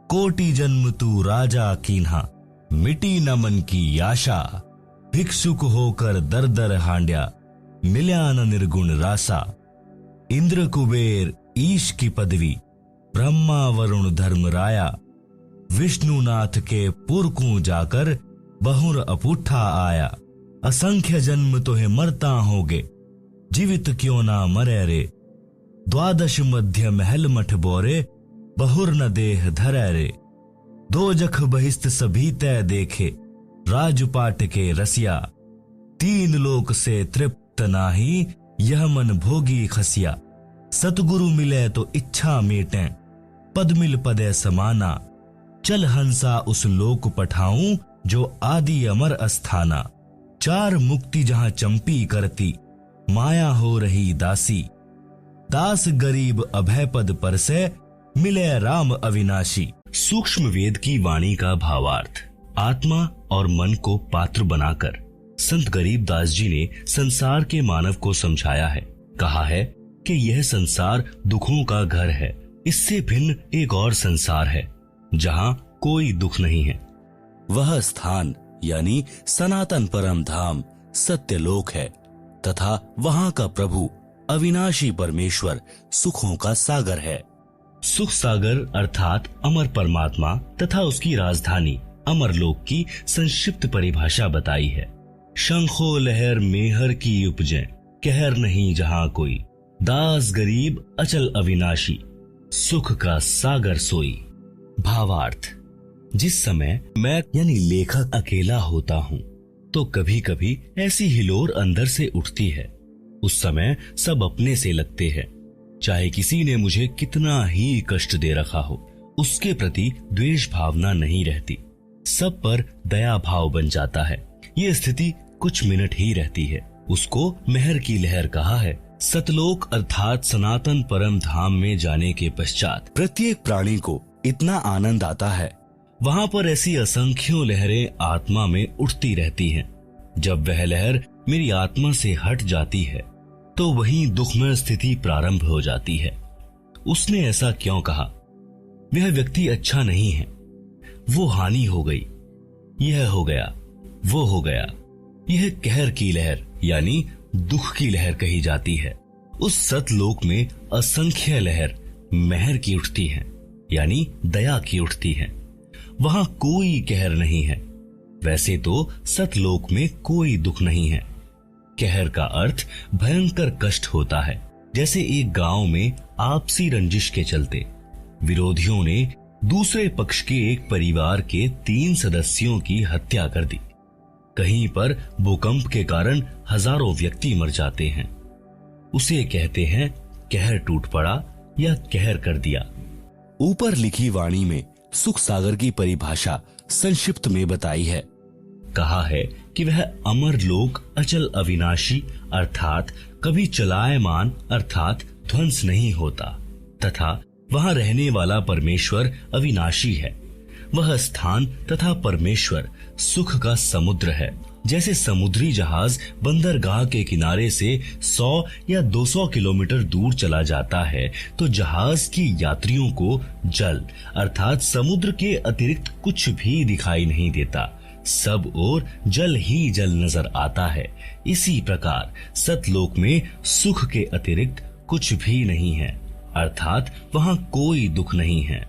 कोटि जन्म तू राजा कीन्हा, मिटी न मन की आशा, भिक्षुक होकर दर दर हांड्या, मिल्या न निर्गुण रासा। इंद्र कुबेर ईश की पदवी, ब्रह्मा वरुण धर्म राया। विष्णुनाथ के पुरकू जाकर, बहुर अपूठा आया। असंख्य जन्म तोहे मरता होगे, जीवित क्यों ना मरे रे। द्वादश मध्य महल मठ बोरे, बहुर न देह धरे रे। दो जख बहिस्त सभी तय देखे, राजपाट के रसिया। तीन लोक से तृप्त नाही, यह मन भोगी खसिया। सतगुरु मिले तो इच्छा मेटें, पद मिल पदे समाना। चल हंसा उस लोक पठाऊं, जो आदि अमर अस्थाना। चार मुक्ति जहां चंपी करती, माया हो रही दासी। दास गरीब अभय पद पर से, मिले राम अविनाशी। सूक्ष्म वेद की वाणी का भावार्थ आत्मा और मन को पात्र बनाकर संत गरीबदास जी ने संसार के मानव को समझाया है। कहा है कि यह संसार दुखों का घर है। इससे भिन्न एक और संसार है जहां कोई दुख नहीं है। वह स्थान यानी सनातन परम धाम सत्यलोक है तथा वहां का प्रभु अविनाशी परमेश्वर सुखों का सागर है। सुख सागर अर्थात अमर परमात्मा तथा उसकी राजधानी अमरलोक की संक्षिप्त परिभाषा बताई है। शंखो लहर मेहर की उपजे, कहर नहीं जहां कोई। दास गरीब अचल अविनाशी, सुख का सागर सोई। भावार्थ जिस समय मैं यानी लेखक अकेला होता हूँ तो कभी कभी ऐसी हिलोर अंदर से उठती है। उस समय सब अपने से लगते हैं। चाहे किसी ने मुझे कितना ही कष्ट दे रखा हो, उसके प्रति द्वेष भावना नहीं रहती। सब पर दया भाव बन जाता है। ये स्थिति कुछ मिनट ही रहती है। उसको मेहर की लहर कहा है। सतलोक अर्थात सनातन परम धाम में जाने के पश्चात प्रत्येक प्राणी को इतना आनंद आता है। वहां पर ऐसी असंख्यों लहरें आत्मा में उठती रहती हैं। जब वह लहर मेरी आत्मा से हट जाती है तो वहीं दुखमय स्थिति प्रारंभ हो जाती है। उसने ऐसा क्यों कहा? वह व्यक्ति अच्छा नहीं है, वो हानि हो गई, यह हो गया, वो हो गया। यह कहर की लहर यानी दुख की लहर कही जाती है। उस सतलोक में असंख्य लहर मेहर की उठती हैं, यानी दया की उठती हैं। वहां कोई कहर नहीं है। वैसे तो सतलोक में कोई दुख नहीं है। कहर का अर्थ भयंकर कष्ट होता है। जैसे एक गांव में आपसी रंजिश के चलते विरोधियों ने दूसरे पक्ष के एक परिवार के 3 सदस्यों की हत्या कर दी। कहीं पर भूकंप के कारण हजारों व्यक्ति मर जाते हैं। उसे कहते हैं कहर टूट पड़ा या कहर कर दिया। ऊपर लिखी वाणी में सुख सागर की परिभाषा संक्षिप्त में बताई है। कहा है कि वह अमर लोक अचल अविनाशी अर्थात कभी चलायमान अर्थात ध्वंस नहीं होता तथा वहां रहने वाला परमेश्वर अविनाशी है। वह स्थान तथा परमेश्वर सुख का समुद्र है। जैसे समुद्री जहाज बंदरगाह के किनारे से 100 या 200 किलोमीटर दूर चला जाता है तो जहाज की यात्रियों को जल अर्थात समुद्र के अतिरिक्त कुछ भी दिखाई नहीं देता। सब ओर जल ही जल नजर आता है। इसी प्रकार सतलोक में सुख के अतिरिक्त कुछ भी नहीं है अर्थात वहां कोई दुख नहीं है।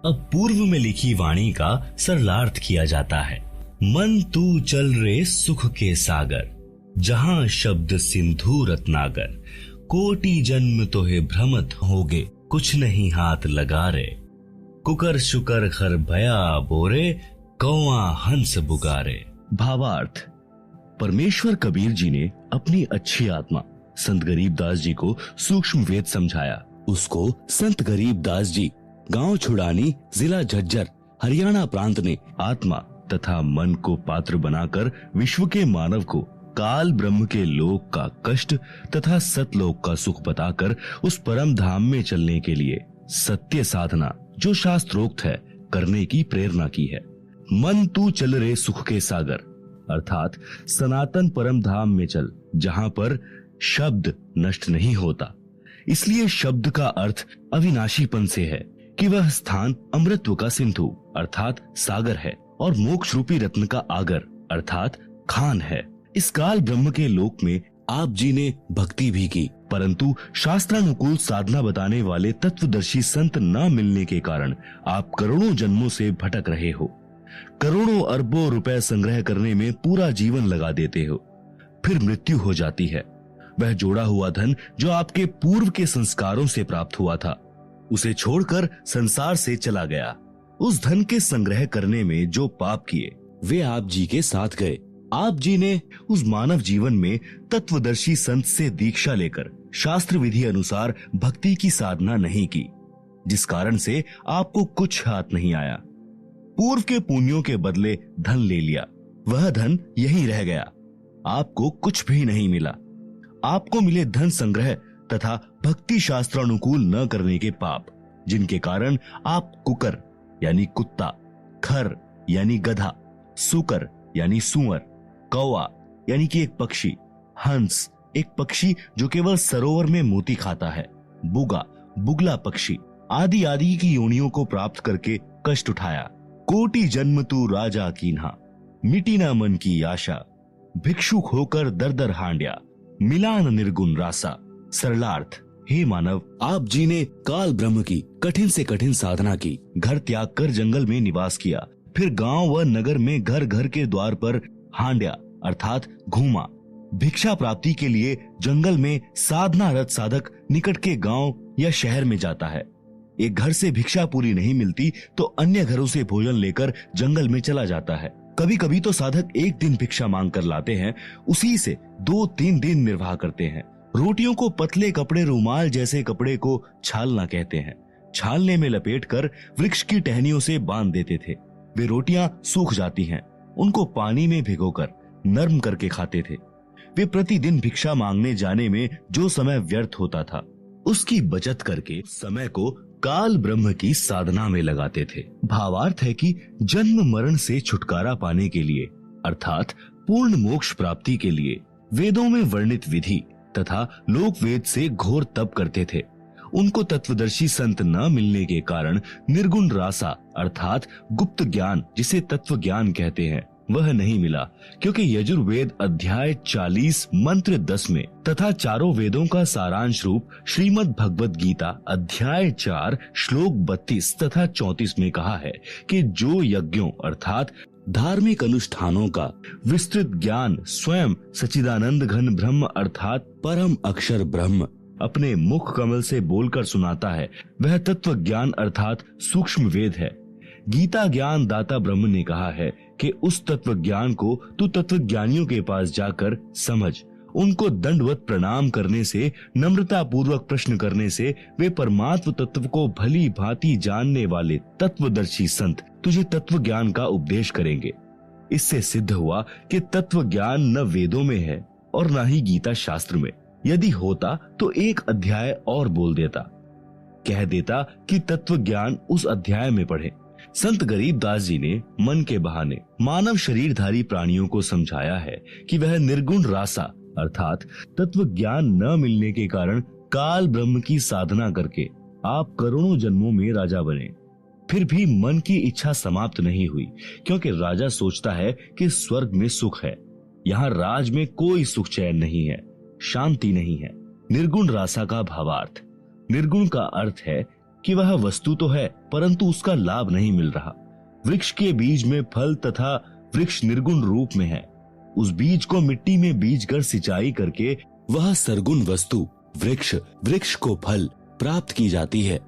अब पूर्व में लिखी वाणी का सरलार्थ किया जाता है। मन तू चल रे सुख के सागर, जहां शब्द सिंधु रत्नागर। कोटि जन्म तोहे भ्रमत होगे, कुछ नहीं हाथ लगा रे। कुकर शुकर खर भया बोरे, कौआ हंस बुगारे। भावार्थ परमेश्वर कबीर जी ने अपनी अच्छी आत्मा संत गरीबदास जी को सूक्ष्म वेद समझाया। उसको संत गरीबदास जी गांव छुड़ानी जिला झज्जर हरियाणा प्रांत ने आत्मा तथा मन को पात्र बनाकर विश्व के मानव को काल ब्रह्म के लोक का कष्ट तथा सतलोक का सुख बताकर उस परम धाम में चलने के लिए सत्य साधना जो शास्त्रोक्त है करने की प्रेरणा की है। मन तू चल रे सुख के सागर अर्थात सनातन परम धाम में चल जहां पर शब्द नष्ट नहीं होता। इसलिए शब्द का अर्थ अविनाशीपन से है कि वह स्थान अमृतत्व का सिंधु अर्थात सागर है और मोक्ष रूपी रत्न का आगर अर्थात खान है। इस काल ब्रह्म के लोक में आप जी ने भक्ति भी की, परंतु शास्त्रानुकूल साधना बताने वाले तत्वदर्शी संत न मिलने के कारण आप करोड़ों जन्मों से भटक रहे हो। करोड़ों अरबों रुपए संग्रह करने में पूरा जीवन लगा देते हो, फिर मृत्यु हो जाती है। वह जोड़ा हुआ धन जो आपके पूर्व के संस्कारों से प्राप्त हुआ था, उसे छोड़कर संसार से चला गया। उस धन के संग्रह करने में जो पाप किए वे आप जी के साथ गए। आप जी ने उस मानव जीवन में तत्वदर्शी संत से दीक्षा लेकर शास्त्र विधि अनुसार भक्ति की साधना नहीं की, जिस कारण से आपको कुछ हाथ नहीं आया। पूर्व के पुण्यों के बदले धन ले लिया, वह धन यहीं रह गया, आपको कुछ भी नहीं मिला। आपको मिले धन संग्रह तथा भक्ति शास्त्रानुकूल न करने के पाप, जिनके कारण आप कुकर यानी कुत्ता, खर यानी गधा, सुकर यानी सुअर, कौवा यानी कि एक पक्षी, हंस एक पक्षी जो केवल सरोवर में मोती खाता है, बुगा बुगला पक्षी आदि आदि की योनियों को प्राप्त करके कष्ट उठाया। कोटि जन्म तू राजा कीन्हा, मिटी ना मन की आशा, भिक्षुक होकर दर दर हांड्या, मिलान निर्गुण रासा। सरलार्थ, हे मानव, आप जी ने काल ब्रह्म की कठिन से कठिन साधना की, घर त्याग कर जंगल में निवास किया, फिर गांव व नगर में घर घर के द्वार पर हांड्या अर्थात घूमा। भिक्षा प्राप्ति के लिए जंगल में साधना रत साधक निकट के गांव या शहर में जाता है। एक घर से भिक्षा पूरी नहीं मिलती तो अन्य घरों से भोजन लेकर जंगल में चला जाता है। कभी कभी तो साधक एक दिन भिक्षा मांग कर लाते हैं, उसी से 2-3 दिन निर्वाह करते हैं। रोटियों को पतले कपड़े, रुमाल जैसे कपड़े को छालना कहते हैं। छालने में लपेटकर वृक्ष की टहनियों से बांध देते थे। वे रोटियां सूख जाती हैं, उनको पानी में भिगोकर नरम करके खाते थे। वे प्रतिदिन भिक्षा मांगने जाने में जो समय व्यर्थ होता था, उसकी बचत करके समय को काल ब्रह्म की साधना में लगाते थे। भावार्थ है कि जन्म मरण से छुटकारा पाने के लिए अर्थात पूर्ण मोक्ष प्राप्ति के लिए वेदों में वर्णित विधि तथा लोक वेद से घोर तप करते थे। उनको तत्वदर्शी संत न मिलने के कारण निर्गुण रासा अर्थात गुप्त ज्ञान, जिसे तत्व ज्ञान कहते हैं, वह नहीं मिला, क्योंकि यजुर्वेद अध्याय 40 मंत्र 10 में तथा चारों वेदों का सारांश रूप श्रीमद् भगवत गीता अध्याय 4 श्लोक 32 तथा 34 में कहा है कि जो यज्ञों अर्थात धार्मिक अनुष्ठानों का विस्तृत ज्ञान स्वयं सच्चिदानंद घन ब्रह्म अर्थात परम अक्षर ब्रह्म अपने मुख कमल से बोलकर सुनाता है, वह तत्व ज्ञान अर्थात सूक्ष्म वेद है। गीता ज्ञान दाता ब्रह्म ने कहा है कि उस तत्व ज्ञान को तू तत्व ज्ञानियों के पास जाकर समझ। उनको दंडवत प्रणाम करने से, नम्रता पूर्वक प्रश्न करने से वे परमात्म तत्व को भली भांति जानने वाले तत्वदर्शी संत तुझे तत्व ज्ञान का उपदेश करेंगे। इससे सिद्ध हुआ कि तत्व ज्ञान न वेदों में है और न ही गीता शास्त्र में। यदि होता तो एक अध्याय और बोल देता, कह देता कि तत्व ज्ञान उस अध्याय में पढ़े। संत गरीब दास जी ने मन के बहाने मानव शरीरधारी प्राणियों को समझाया है कि वह निर्गुण रासा अर्थात तत्व ज्ञान न मिलने के कारण काल ब्रह्म की साधना करके आप करोड़ों जन्मों में राजा बने। फिर भी मन की इच्छा समाप्त नहीं हुई, क्योंकि राजा सोचता है कि स्वर्ग में सुख है, यहाँ राज में कोई सुख चैन नहीं है, शांति नहीं है। निर्गुण रासा का भावार्थ, निर्गुण का अर्थ है कि वह वस्तु तो है परंतु उसका लाभ नहीं मिल रहा। वृक्ष के बीज में फल तथा वृक्ष निर्गुण रूप में है। उस बीज को मिट्टी में बीजकर सिंचाई करके वह सरगुण वस्तु वृक्ष को फल प्राप्त की जाती है।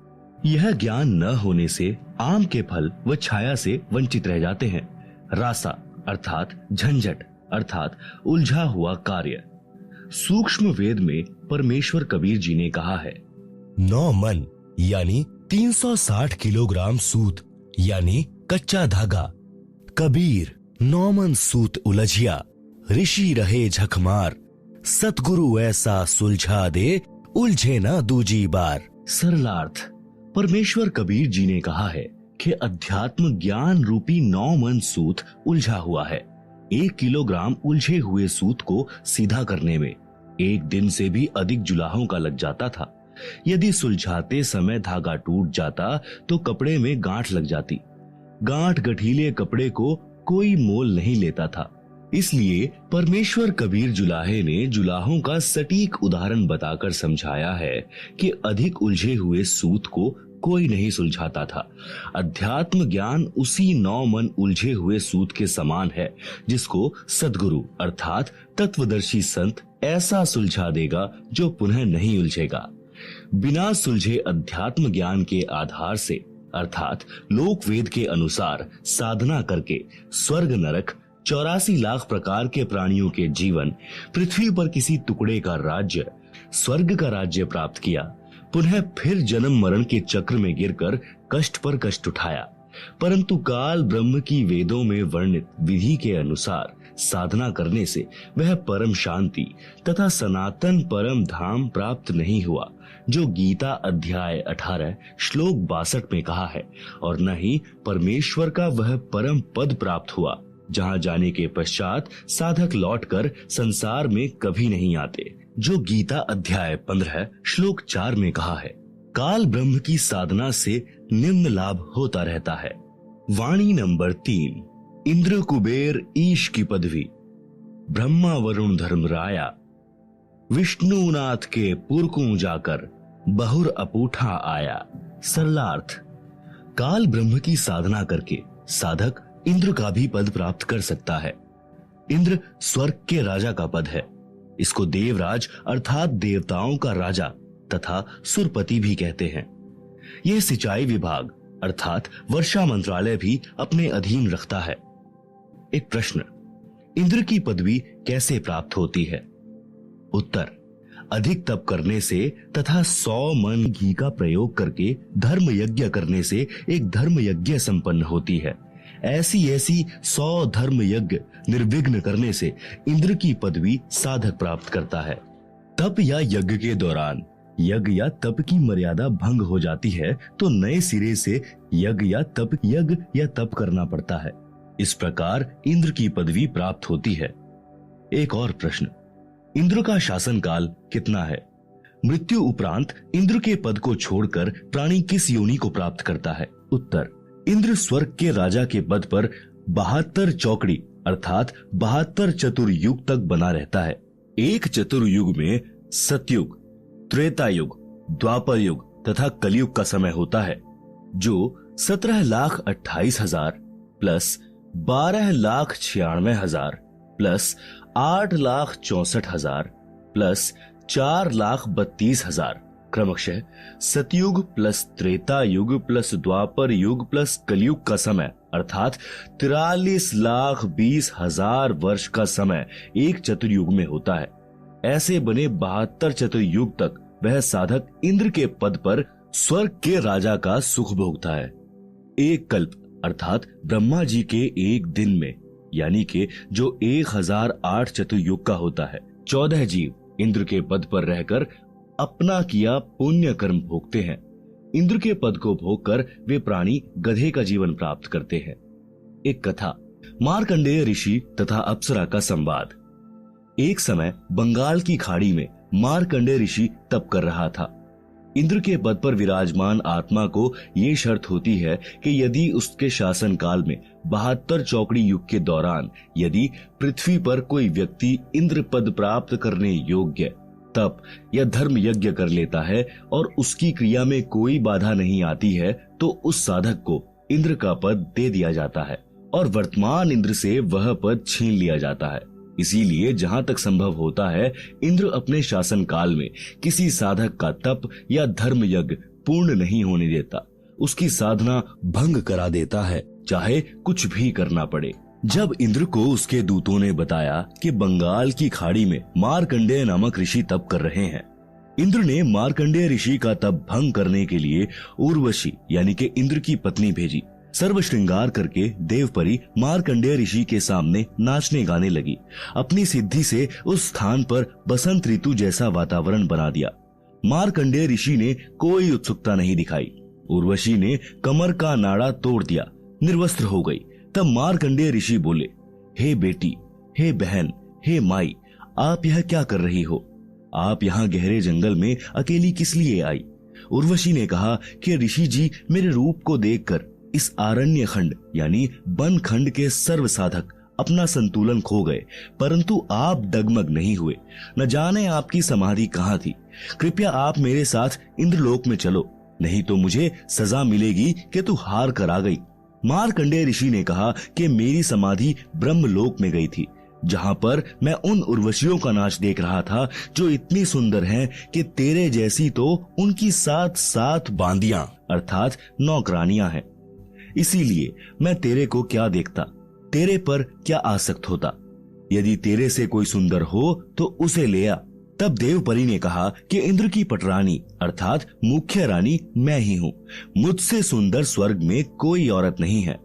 यह ज्ञान न होने से आम के फल व छाया से वंचित रह जाते हैं। रासा अर्थात झंझट अर्थात उलझा हुआ कार्य। सूक्ष्म वेद में परमेश्वर कबीर जी ने कहा है, 9 मन यानी 360 किलोग्राम सूत यानी कच्चा धागा। कबीर 9 मन सूत उलझिया, ऋषि रहे झकमार, सतगुरु ऐसा सुलझा दे, उलझे ना दूजी बार। सरलार्थ, परमेश्वर कबीर जी ने कहा है कि अध्यात्म ज्ञान रूपी 9 मन सूत उलझा हुआ है। 1 किलोग्राम उलझे हुए सूत को सीधा करने में 1 दिन से भी अधिक जुलाहों का लग जाता था। यदि सुलझाते समय धागा टूट जाता तो कपड़े में गांठ लग जाती। गांठ गठीले कपड़े को कोई मोल नहीं लेता था। इसलिए परमेश्वर कबीर जुलाहे ने जुलाहों का सटीक उदाहरण बताकर समझाया है कि अधिक उलझे हुए सूत को कोई नहीं सुलझाता था। अध्यात्म ज्ञान उसी 9 मन उलझे हुए सूत के समान है जिसको सद्गुरु अर्थात तत्वदर्शी संत ऐसा सुलझा देगा जो पुनः नहीं उलझेगा। बिना सुलझे अध्यात्म ज्ञान के आधार से अर्थात लोक वेद के अनुसार साधना करके स्वर्ग नरक 84 लाख प्रकार के प्राणियों के जीवन, पृथ्वी पर किसी टुकड़े का राज्य, स्वर्ग का राज्य प्राप्त किया, पुनः फिर जन्म मरण के चक्र में गिरकर कष्ट पर कष्ट उठाया, परंतु काल ब्रह्म की वेदों में वर्णित विधि के अनुसार साधना करने से वह परम शांति तथा सनातन परम धाम प्राप्त नहीं हुआ जो गीता अध्याय 18 श्लोक 62 में कहा है, और न ही परमेश्वर का वह परम पद प्राप्त हुआ जहां जाने के पश्चात साधक लौटकर संसार में कभी नहीं आते, जो गीता अध्याय 15 श्लोक 4 में कहा है। काल ब्रह्म की साधना से निम्न लाभ होता रहता है। वाणी नंबर 3। इंद्र कुबेर ईश की पदवी, ब्रह्मा वरुण धर्मराया, विष्णुनाथ के पुरकू जाकर बहुर अपूठा आया। सरलार्थ, काल ब्रह्म की साधना करके साधक इंद्र का भी पद प्राप्त कर सकता है। इंद्र स्वर्ग के राजा का पद है। इसको देवराज अर्थात देवताओं का राजा तथा सुरपति भी कहते हैं। यह सिंचाई विभाग अर्थात वर्षा मंत्रालय भी अपने अधीन रखता है। एक प्रश्न, इंद्र की पदवी कैसे प्राप्त होती है? उत्तर, अधिक तप करने से तथा 100 मन घी का प्रयोग करके धर्म यज्ञ करने से एक धर्म यज्ञ संपन्न होती है। ऐसी 100 धर्म यज्ञ निर्विघ्न करने से इंद्र की पदवी साधक प्राप्त करता है। तप या यज्ञ के दौरान यज्ञ या तप की मर्यादा भंग हो जाती है तो नए सिरे से यज्ञ या तप करना पड़ता है। इस प्रकार इंद्र की पदवी प्राप्त होती है। एक और प्रश्न, इंद्र का शासन काल कितना है? मृत्यु उपरांत इंद्र के पद को छोड़कर प्राणी किस योनि को प्राप्त करता है? उत्तर, इंद्र स्वर्ग के राजा के पद पर 72 चौकड़ी अर्थात 72 चतुर्युग तक बना रहता है। एक चतुर्युग में सतयुग, त्रेता युग, द्वापर युग तथा कलयुग का समय होता है, जो 17,28,000 प्लस 12,96,000 प्लस 8,64,000 प्लस 4,32,000 क्रमशः सतयुग प्लस त्रेता युग प्लस द्वापर युग प्लस कलयुग का समय अर्थात 43,20,000 वर्ष का समय एक चतुर्युग में होता है। ऐसे बने 72 चतुर्युग तक वह साधक इंद्र के पद पर स्वर्ग के राजा का सुख भोगता है। एक कल्प अर्थात ब्रह्मा जी के एक दिन में यानी के जो 1008 चतुर्युग का होता है, 14 जीव इंद्र के पद पर रहकर अपना किया पुण्य कर्म भोगते हैं। इंद्र के पद को भोगकर वे प्राणी गधे का जीवन प्राप्त करते हैं। एक कथा, मार्कंडेय ऋषि तथा अप्सरा का संवाद। एक समय बंगाल की खाड़ी में मार्कंडेय ऋषि तप कर रहा था। इंद्र के पद पर विराजमान आत्मा को ये शर्त होती है कि यदि उसके शासन काल में 72 चौकड़ी युग के दौरान यदि पृथ्वी पर कोई व्यक्ति इंद्र पद प्राप्त करने योग्य तप या धर्म यज्ञ कर लेता है और उसकी क्रिया में कोई बाधा नहीं आती है तो उस साधक को इंद्र का पद दे दिया जाता है और वर्तमान इंद्र से वह पद छीन लिया जाता है। इसीलिए जहां तक संभव होता है इंद्र अपने शासन काल में किसी साधक का तप या धर्म यज्ञ पूर्ण नहीं होने देता, उसकी साधना भंग करा देता है, चाहे कुछ भी करना पड़े। जब इंद्र को उसके दूतों ने बताया कि बंगाल की खाड़ी में मार्कंडेय नामक ऋषि तप कर रहे हैं, इंद्र ने मार्कंडेय ऋषि का तप भंग करने के लिए उर्वशी यानी कि इंद्र की पत्नी भेजी। सर्व श्रृंगार करके देवपरी मार्कंडेय ऋषि के सामने नाचने गाने लगी। अपनी सिद्धि से उस स्थान पर बसंत ऋतु जैसा वातावरण बना दिया। मार्कंडेय ऋषि ने कोई उत्सुकता नहीं दिखाई। उर्वशी ने कमर का नाड़ा तोड़ दिया, निर्वस्त्र हो गई। तब मार्कंडेय ऋषि बोले, हे बेटी, हे बहन, हे माई, आप यह क्या कर रही हो? आप यहाँ गहरे जंगल में अकेली किस लिए आई? उर्वशी ने कहा कि ऋषि जी मेरे रूप को देखकर इस आरण्य खंड यानी वन खंड के सर्व साधक अपना संतुलन खो गए, परंतु आप डगमग नहीं हुए। न जाने आपकी समाधि कहाँ थी। कृपया आप मेरे साथ इंद्रलोक में चलो, नहीं तो मुझे सजा मिलेगी कि तू हार कर आ गई। मार्कंडेय ऋषि ने कहा कि मेरी समाधि ब्रह्मलोक में गई थी, जहां पर मैं उन उर्वशियों का नाच देख रहा था जो इतनी सुंदर हैं कि तेरे जैसी तो उनकी 7 बांदियां अर्थात नौकरानियां हैं। इसीलिए मैं तेरे को क्या देखता, तेरे पर क्या आसक्त होता। यदि तेरे से कोई सुंदर हो तो उसे ले आ। तब देवपरी ने कहा कि इंद्र की पटरानी अर्थात मुख्य रानी मैं ही हूँ, मुझसे सुंदर स्वर्ग में कोई औरत नहीं है।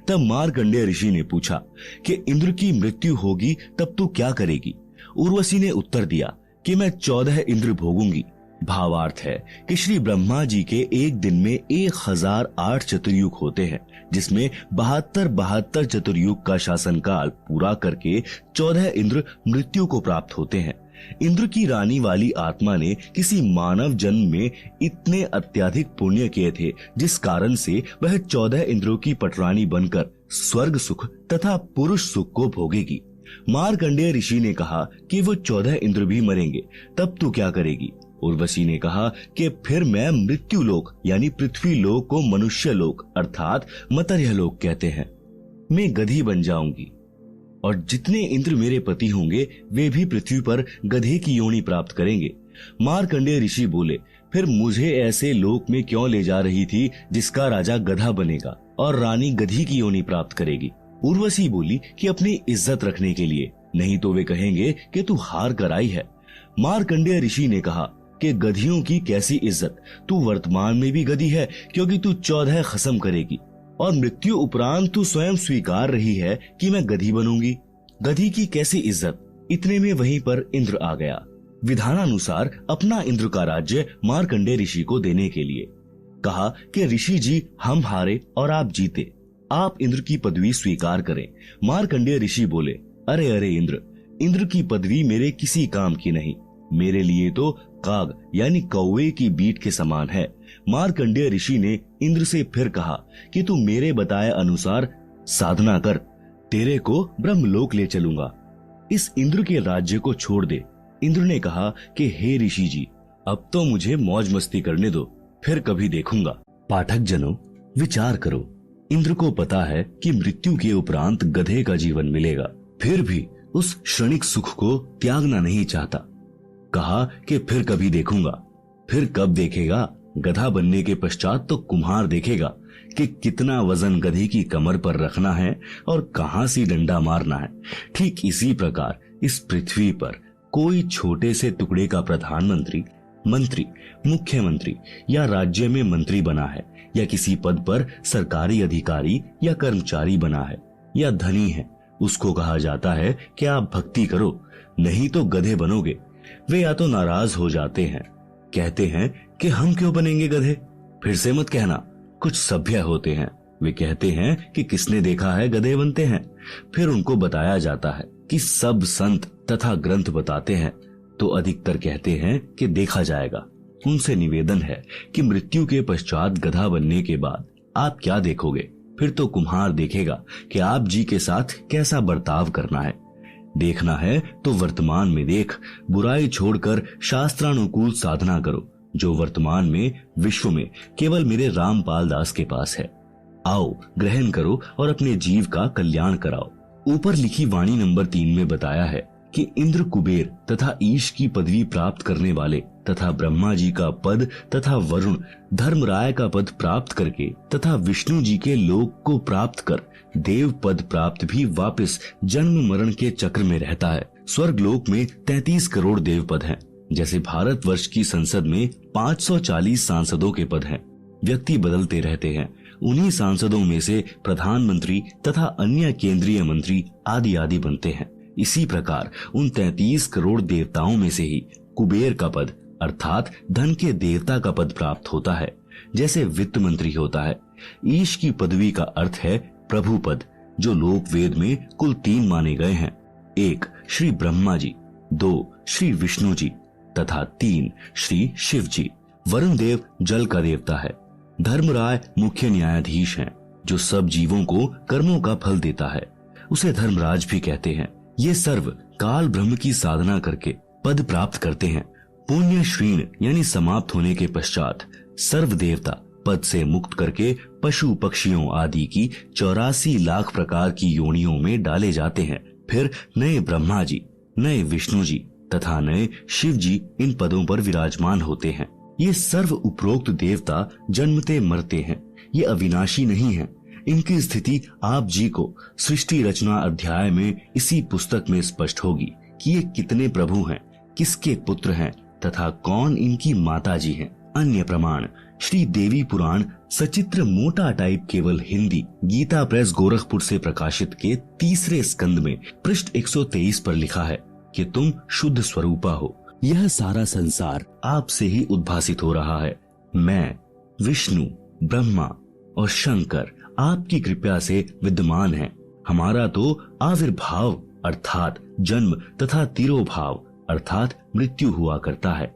तब मार्कंडेय ऋषि ने पूछा कि इंद्र की मृत्यु होगी तब तू क्या करेगी। उर्वशी ने उत्तर दिया कि मैं 14 इंद्र भोगूंगी। भावार्थ है कि श्री ब्रह्मा जी के एक दिन में 1008 चतुर्युग होते हैं, जिसमें 72 चतुर्युग का शासनकाल पूरा करके 14 इंद्र मृत्यु को प्राप्त होते हैं। इंद्र की रानी वाली आत्मा ने किसी मानव जन्म में इतने अत्यधिक पुण्य किए थे, जिस कारण से वह 14 इंद्रों की पटरानी बनकर स्वर्ग सुख तथा पुरुष सुख को भोगेगी। मार्कंडेय ऋषि ने कहा कि वो 14 इंद्र भी मरेंगे, तब तू क्या करेगी। उर्वशी ने कहा कि फिर मैं मृत्यु लोक यानी पृथ्वी लोक को मनुष्य लोक अर्थात मर्त्य लोक कहते हैं, मैं गधी बन जाऊंगी और जितने इंद्र मेरे पति होंगे वे भी पृथ्वी पर गधे की योनि प्राप्त करेंगे। मार्कंडेय ऋषि बोले, फिर मुझे ऐसे लोक में क्यों ले जा रही थी जिसका राजा गधा बनेगा और रानी गधी की योनि प्राप्त करेगी। उर्वशी बोली कि अपनी इज्जत रखने के लिए, नहीं तो वे कहेंगे कि तू हार कर आई है। मार्कंडेय ऋषि ने कहा कि गधियों की कैसी इज्जत, तू वर्तमान में भी गधी है क्योंकि तू 14 खसम करेगी और मृत्यु उपरांत तू स्वयं स्वीकार रही है कि मैं गधी बनूंगी। गधी की कैसी इज्जत। इतने में वहीं पर इंद्र आ गया, विधानानुसार अपना इंद्र का राज्य मार्कंडेय ऋषि को देने के लिए। कहा कि ऋषि जी हम हारे और आप जीते, आप इंद्र की पदवी स्वीकार करें। मार्कंडेय ऋषि बोले, अरे अरे इंद्र की पदवी मेरे किसी काम की नहीं, मेरे लिए तो काग यानी कौवे की बीट के समान है। मार्कंडेय ऋषि ने इंद्र से फिर कहा कि तू मेरे बताए अनुसार साधना कर, तेरे को ब्रह्मलोक ले चलूंगा, इस इंद्र के राज्य को छोड़ दे। इंद्र ने कहा कि हे ऋषि जी, अब तो मुझे मौज मस्ती करने दो, फिर कभी देखूंगा। पाठक जनों, विचार करो, इंद्र को पता है कि मृत्यु के उपरांत गधे का जीवन मिलेगा, फिर भी उस क्षणिक सुख को त्यागना नहीं चाहता। कहा कि फिर कभी देखूंगा। फिर कब देखेगा? गधा बनने के पश्चात तो कुम्हार देखेगा कि कितना वजन गधी की कमर पर रखना है और कहां सी डंडा मारना है। ठीक इसी प्रकार इस पृथ्वी पर कोई छोटे से टुकड़े का प्रधानमंत्री, मंत्री, मुख्यमंत्री या राज्य में मंत्री बना है या किसी पद पर सरकारी अधिकारी या कर्मचारी बना है या धनी है, उसको कहा जाता है कि आप भक्ति करो, नहीं तो गधे बनोगे। वे या तो नाराज हो जाते हैं, कहते हैं कि हम क्यों बनेंगे गधे। फिर से मत कहना, कुछ सभ्य होते हैं, वे कहते हैं कि किसने देखा है गधे बनते हैं। फिर उनको बताया जाता है कि सब संत तथा ग्रंथ बताते हैं, तो अधिकतर कहते हैं कि देखा जाएगा। उनसे निवेदन है कि मृत्यु के पश्चात गधा बनने के बाद आप क्या देखोगे। फिर तो कुम्हार देखेगा कि आप जी के साथ कैसा बर्ताव करना है। देखना है तो वर्तमान में देख, बुराई छोड़कर शास्त्रानुकूल साधना करो, जो वर्तमान में विश्व में केवल मेरे रामपाल दास के पास है। आओ ग्रहण करो और अपने जीव का कल्याण कराओ। ऊपर लिखी वाणी नंबर 3 में बताया है कि इंद्र, कुबेर तथा ईश की पदवी प्राप्त करने वाले तथा ब्रह्मा जी का पद तथा वरुण, धर्मराय का पद प्राप्त करके तथा विष्णु जी के लोक को प्राप्त कर देव पद प्राप्त भी वापस जन्म मरण के चक्र में रहता है। स्वर्ग लोक में 33 करोड़ देव पद हैं। जैसे भारतवर्ष की संसद में 540 सांसदों के पद हैं। व्यक्ति बदलते रहते हैं, उन्हीं सांसदों में से प्रधानमंत्री तथा अन्य केंद्रीय मंत्री आदि आदि बनते हैं। इसी प्रकार उन 33 करोड़ देवताओं में से ही कुबेर का पद अर्थात धन के देवता का पद प्राप्त होता है, जैसे वित्त मंत्री होता है। ईश की पदवी का अर्थ है प्रभु पद, जो लोक वेद में कुल 3 माने गए हैं। 1 श्री ब्रह्मा जी, 2 श्री विष्णु जी तथा 3 श्री शिव जी। वरुण देव जल का देवता है। धर्मराय मुख्य न्यायाधीश हैं, जो सब जीवों को कर्मों का फल देता है। उसे धर्मराज भी कहते हैं। ये सर्व काल ब्रह्म की साधना करके पद प्राप्त करते हैं। पुण्य श्रीण यानी समाप्त होने के पश्चात सर्व देवता पद से मुक्त करके पशु पक्षियों आदि की 84 लाख प्रकार की योनियों में डाले जाते हैं। फिर नए ब्रह्मा जी, नए विष्णु जी तथा नए शिव जी इन पदों पर विराजमान होते हैं। ये सर्व उपरोक्त देवता जन्मते मरते हैं, ये अविनाशी नहीं है। इनकी स्थिति आप जी को सृष्टि रचना अध्याय में इसी पुस्तक में स्पष्ट होगी कि ये कितने प्रभु हैं, किसके पुत्र हैं तथा कौन इनकी माता जी हैं। अन्य प्रमाण श्री देवी पुराण सचित्र मोटा टाइप केवल हिंदी गीता प्रेस गोरखपुर से प्रकाशित के 3 स्कंद में पृष्ठ 123 पर लिखा है कि तुम शुद्ध स्वरूपा हो। यह सारा संसार आपसे ही उद्भासित हो रहा है। मैं, विष्णु, ब्रह्मा और शंकर आपकी कृपा से विद्यमान हैं। हमारा तो आविर्भाव अर्थात जन्म तथा तिरोभाव अर्थात मृत्यु हुआ करता है।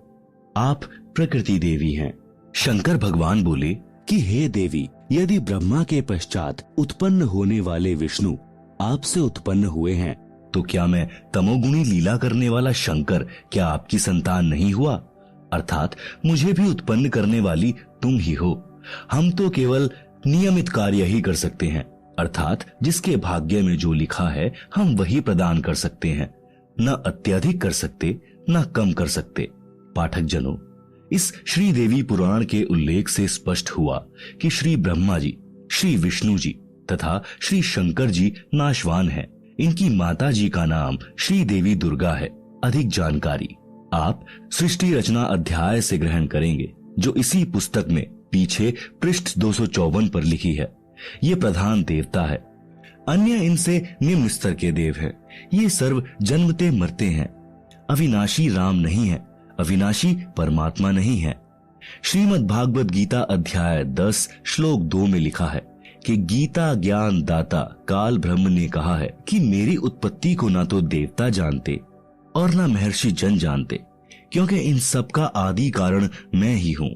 आप प्रकृति देवी हैं। शंकर भगवान बोले कि हे देवी, यदि ब्रह्मा के पश्चात उत्पन्न होने वाले विष्णु आपसे उत्पन्न हुए हैं, तो क्या मैं तमोगुणी लीला करने वाला शंकर क्या आपकी संतान नहीं हुआ? अर्थात मुझे भी उत्पन्न करने वाली तुम ही हो। हम तो केवल नियमित कार्य ही कर सकते हैं, अर्थात जिसके भाग्य में जो लिखा है हम वही प्रदान कर सकते हैं। न अत्यधिक कर सकते न कम कर सकते। पाठक जनों, इस श्री देवी पुराण के उल्लेख से स्पष्ट हुआ कि श्री ब्रह्मा जी, श्री विष्णु जी तथा श्री शंकर जी नाशवान हैं। इनकी माता जी का नाम श्री देवी दुर्गा है। अधिक जानकारी आप सृष्टि रचना अध्याय से ग्रहण करेंगे, जो इसी पुस्तक में पीछे पृष्ठ 254 पर लिखी है। ये प्रधान देवता है। अन्य इनसे निम्न स्तर के देव हैं। ये सर्व जन्मते मरते हैं। अविनाशी राम नहीं है, अविनाशी परमात्मा नहीं है। श्रीमद् भागवत गीता अध्याय 10 श्लोक 2 में लिखा है कि गीता ज्ञान दाता काल ब्रह्म ने कहा है कि मेरी उत्पत्ति को ना तो देवता जानते और ना महर्षि जन जानते, क्योंकि इन सब का आदि कारण मैं ही हूँ,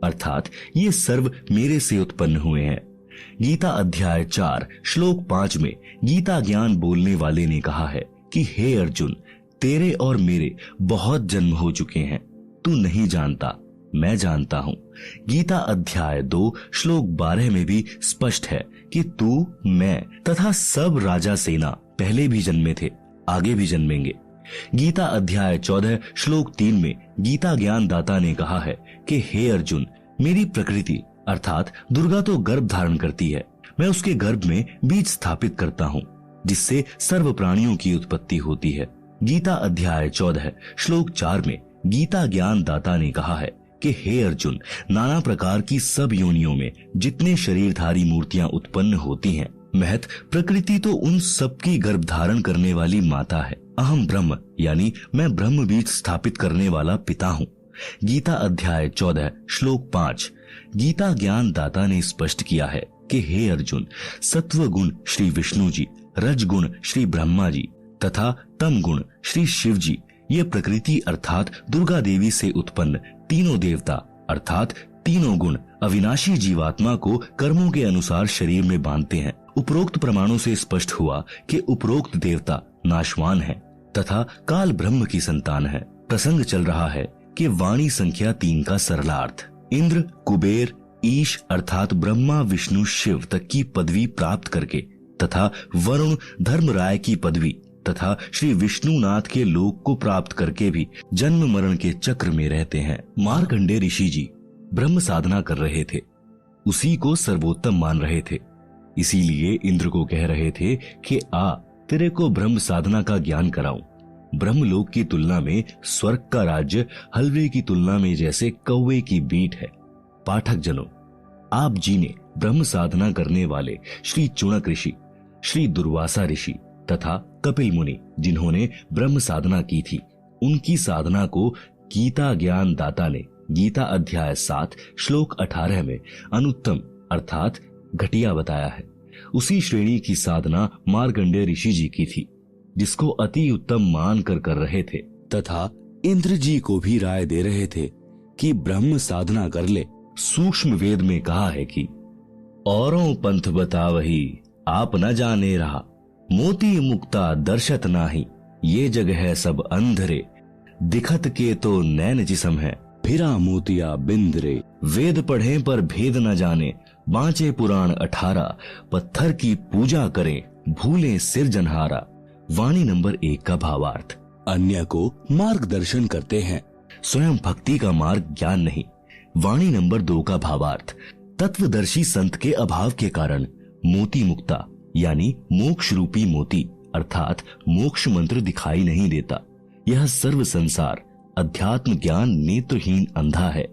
अर्थात ये सर्व मेरे से उत्पन्न हुए हैं। गीता अध्याय 4 श्लोक 5 में गीता ज्ञान बोलने वाले ने कहा है कि हे अर्जुन, तेरे और मेरे बहुत जन्म हो चुके हैं, तू नहीं जानता, मैं जानता हूँ। गीता अध्याय 2 श्लोक 12 में भी स्पष्ट है कि तू, मैं तथा सब राजा सेना पहले भी जन्मे थे, आगे भी जन्मेंगे। गीता अध्याय 14 श्लोक 3 में गीता ज्ञान दाता ने कहा है कि हे अर्जुन, मेरी प्रकृति अर्थात दुर्गा तो गर्भ धारण करती है, मैं उसके गर्भ में बीज स्थापित करता हूँ, जिससे सर्व प्राणियों की उत्पत्ति होती है। गीता अध्याय 14 श्लोक 4 में गीता ज्ञान दाता ने कहा है कि हे अर्जुन, नाना प्रकार की सब योनियों में जितने शरीरधारी मूर्तियां उत्पन्न होती हैं, महत प्रकृति तो उन सब की गर्भ धारण करने वाली माता है। अहम ब्रह्म यानी मैं ब्रह्म बीज स्थापित करने वाला पिता हूँ। गीता अध्याय 14 श्लोक 5 गीता ज्ञान दाता ने स्पष्ट किया है कि हे अर्जुन, सत्व गुण श्री विष्णु जी, रज गुण श्री ब्रह्मा जी तथा तम गुण श्री शिव जी, ये प्रकृति अर्थात दुर्गा देवी से उत्पन्न तीनों देवता अर्थात तीनों गुण अविनाशी जीवात्मा को कर्मों के अनुसार शरीर में बांधते हैं। उपरोक्त प्रमाणों से स्पष्ट हुआ कि उपरोक्त देवता नाशवान है तथा काल ब्रह्म की संतान है। प्रसंग चल रहा है कि वाणी संख्या 3 का सरलार्थ इंद्र, कुबेर, ईश अर्थात ब्रह्मा विष्णु शिव तक की पदवी प्राप्त करके तथा वरुण धर्मराय की पदवी तथा श्री विष्णुनाथ के लोक को प्राप्त करके भी जन्म मरण के चक्र में रहते हैं। मार्कंडेय ऋषि जी ब्रह्म साधना कर रहे थे, उसी को सर्वोत्तम मान रहे थे, इसीलिए इंद्र को कह रहे थे कि आ, तेरे को ब्रह्म साधना का ज्ञान कराऊं। ब्रह्मलोक की तुलना में स्वर्ग का राज्य हलवे की तुलना में जैसे कौवे की बीट है। पाठक जनों, आप जी ने ब्रह्म साधना करने वाले श्री चुणक ऋषि, श्री दुर्वासा ऋषि तथा कपिल मुनि जिन्होंने ब्रह्म साधना की थी, उनकी साधना को गीता ज्ञान दाता ने गीता अध्याय 7 श्लोक 18 में अनुत्तम अर्थात घटिया बताया है। उसी श्रेणी की साधना मार्कंडेय ऋषि जी की थी, जिसको अति उत्तम मान कर रहे थे तथा इंद्र जी को भी राय दे रहे थे कि ब्रह्म साधना कर ले। सूक्ष्म वेद में कहा है कि औरों पंथ बतावही आप न जाने रहा, मोती मुक्ता दर्शत नाही, ये जग है सब अंधरे, दिखत के तो नैन जिसम है, फिरा मोतिया बिंदरे। वेद पढ़े पर भेद न जाने, बांचे पुराण 18, पत्थर की पूजा करें भूले सिरजनहारा। वाणी नंबर 1 का भावार्थ। अन्य को मार्गदर्शन करते हैं, स्वयं भक्ति का मार्ग ज्ञान नहीं। वाणी नंबर 2 का भावार्थ। तत्वदर्शी संत के अभाव के कारण मोती मुक्ता यानी मोक्ष रूपी मोती अर्थात मोक्ष मंत्र दिखाई नहीं देता। यह सर्व संसार अध्यात्म ज्ञान नेत्रहीन अंधा है।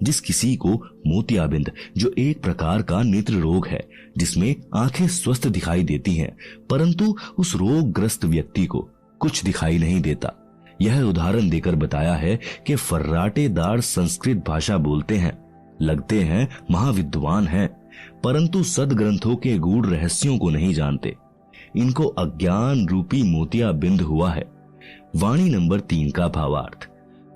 जिस किसी को मोतियाबिंद, जो एक प्रकार का नेत्र रोग है जिसमें आंखें स्वस्थ दिखाई देती हैं, परंतु उस रोगग्रस्त व्यक्ति को कुछ दिखाई नहीं देता। यह उदाहरण देकर बताया है कि फर्राटेदार संस्कृत भाषा बोलते हैं, लगते हैं महाविद्वान हैं, परंतु सदग्रंथों के गूढ़ रहस्यों को नहीं जानते। इनको अज्ञान रूपी मोतियाबिंद हुआ है। वाणी नंबर 3 का भावार्थ।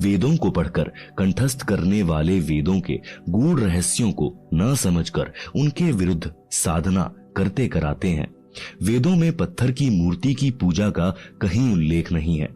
वेदों को पढ़कर कंठस्थ करने वाले वेदों के गूढ़ रहस्यों को न समझकर उनके विरुद्ध साधना करते कराते हैं। वेदों में पत्थर की मूर्ति की पूजा का कहीं उल्लेख नहीं है।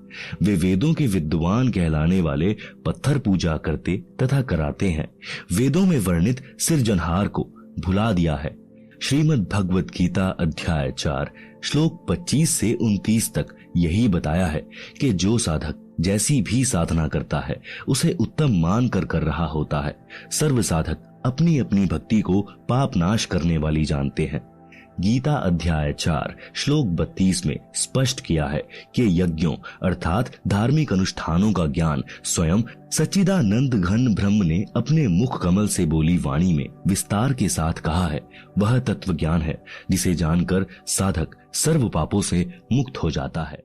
वे वेदों के विद्वान कहलाने वाले पत्थर पूजा करते तथा कराते हैं। वेदों में वर्णित सिरजनहार को भुला दिया है। श्रीमद् भगवत गीता अध्याय 4 श्लोक 25 से 29 तक यही बताया है कि जो साधक जैसी भी साधना करता है उसे उत्तम मान कर रहा होता है। सर्व साधक अपनी अपनी भक्ति को पाप नाश करने वाली जानते हैं। गीता अध्याय 4 श्लोक 32 में स्पष्ट किया है कि यज्ञों अर्थात धार्मिक अनुष्ठानों का ज्ञान स्वयं सच्चिदानंद घन ब्रह्म ने अपने मुख कमल से बोली वाणी में विस्तार के साथ कहा है। वह तत्व ज्ञान है जिसे जानकर साधक सर्व पापों से मुक्त हो जाता है।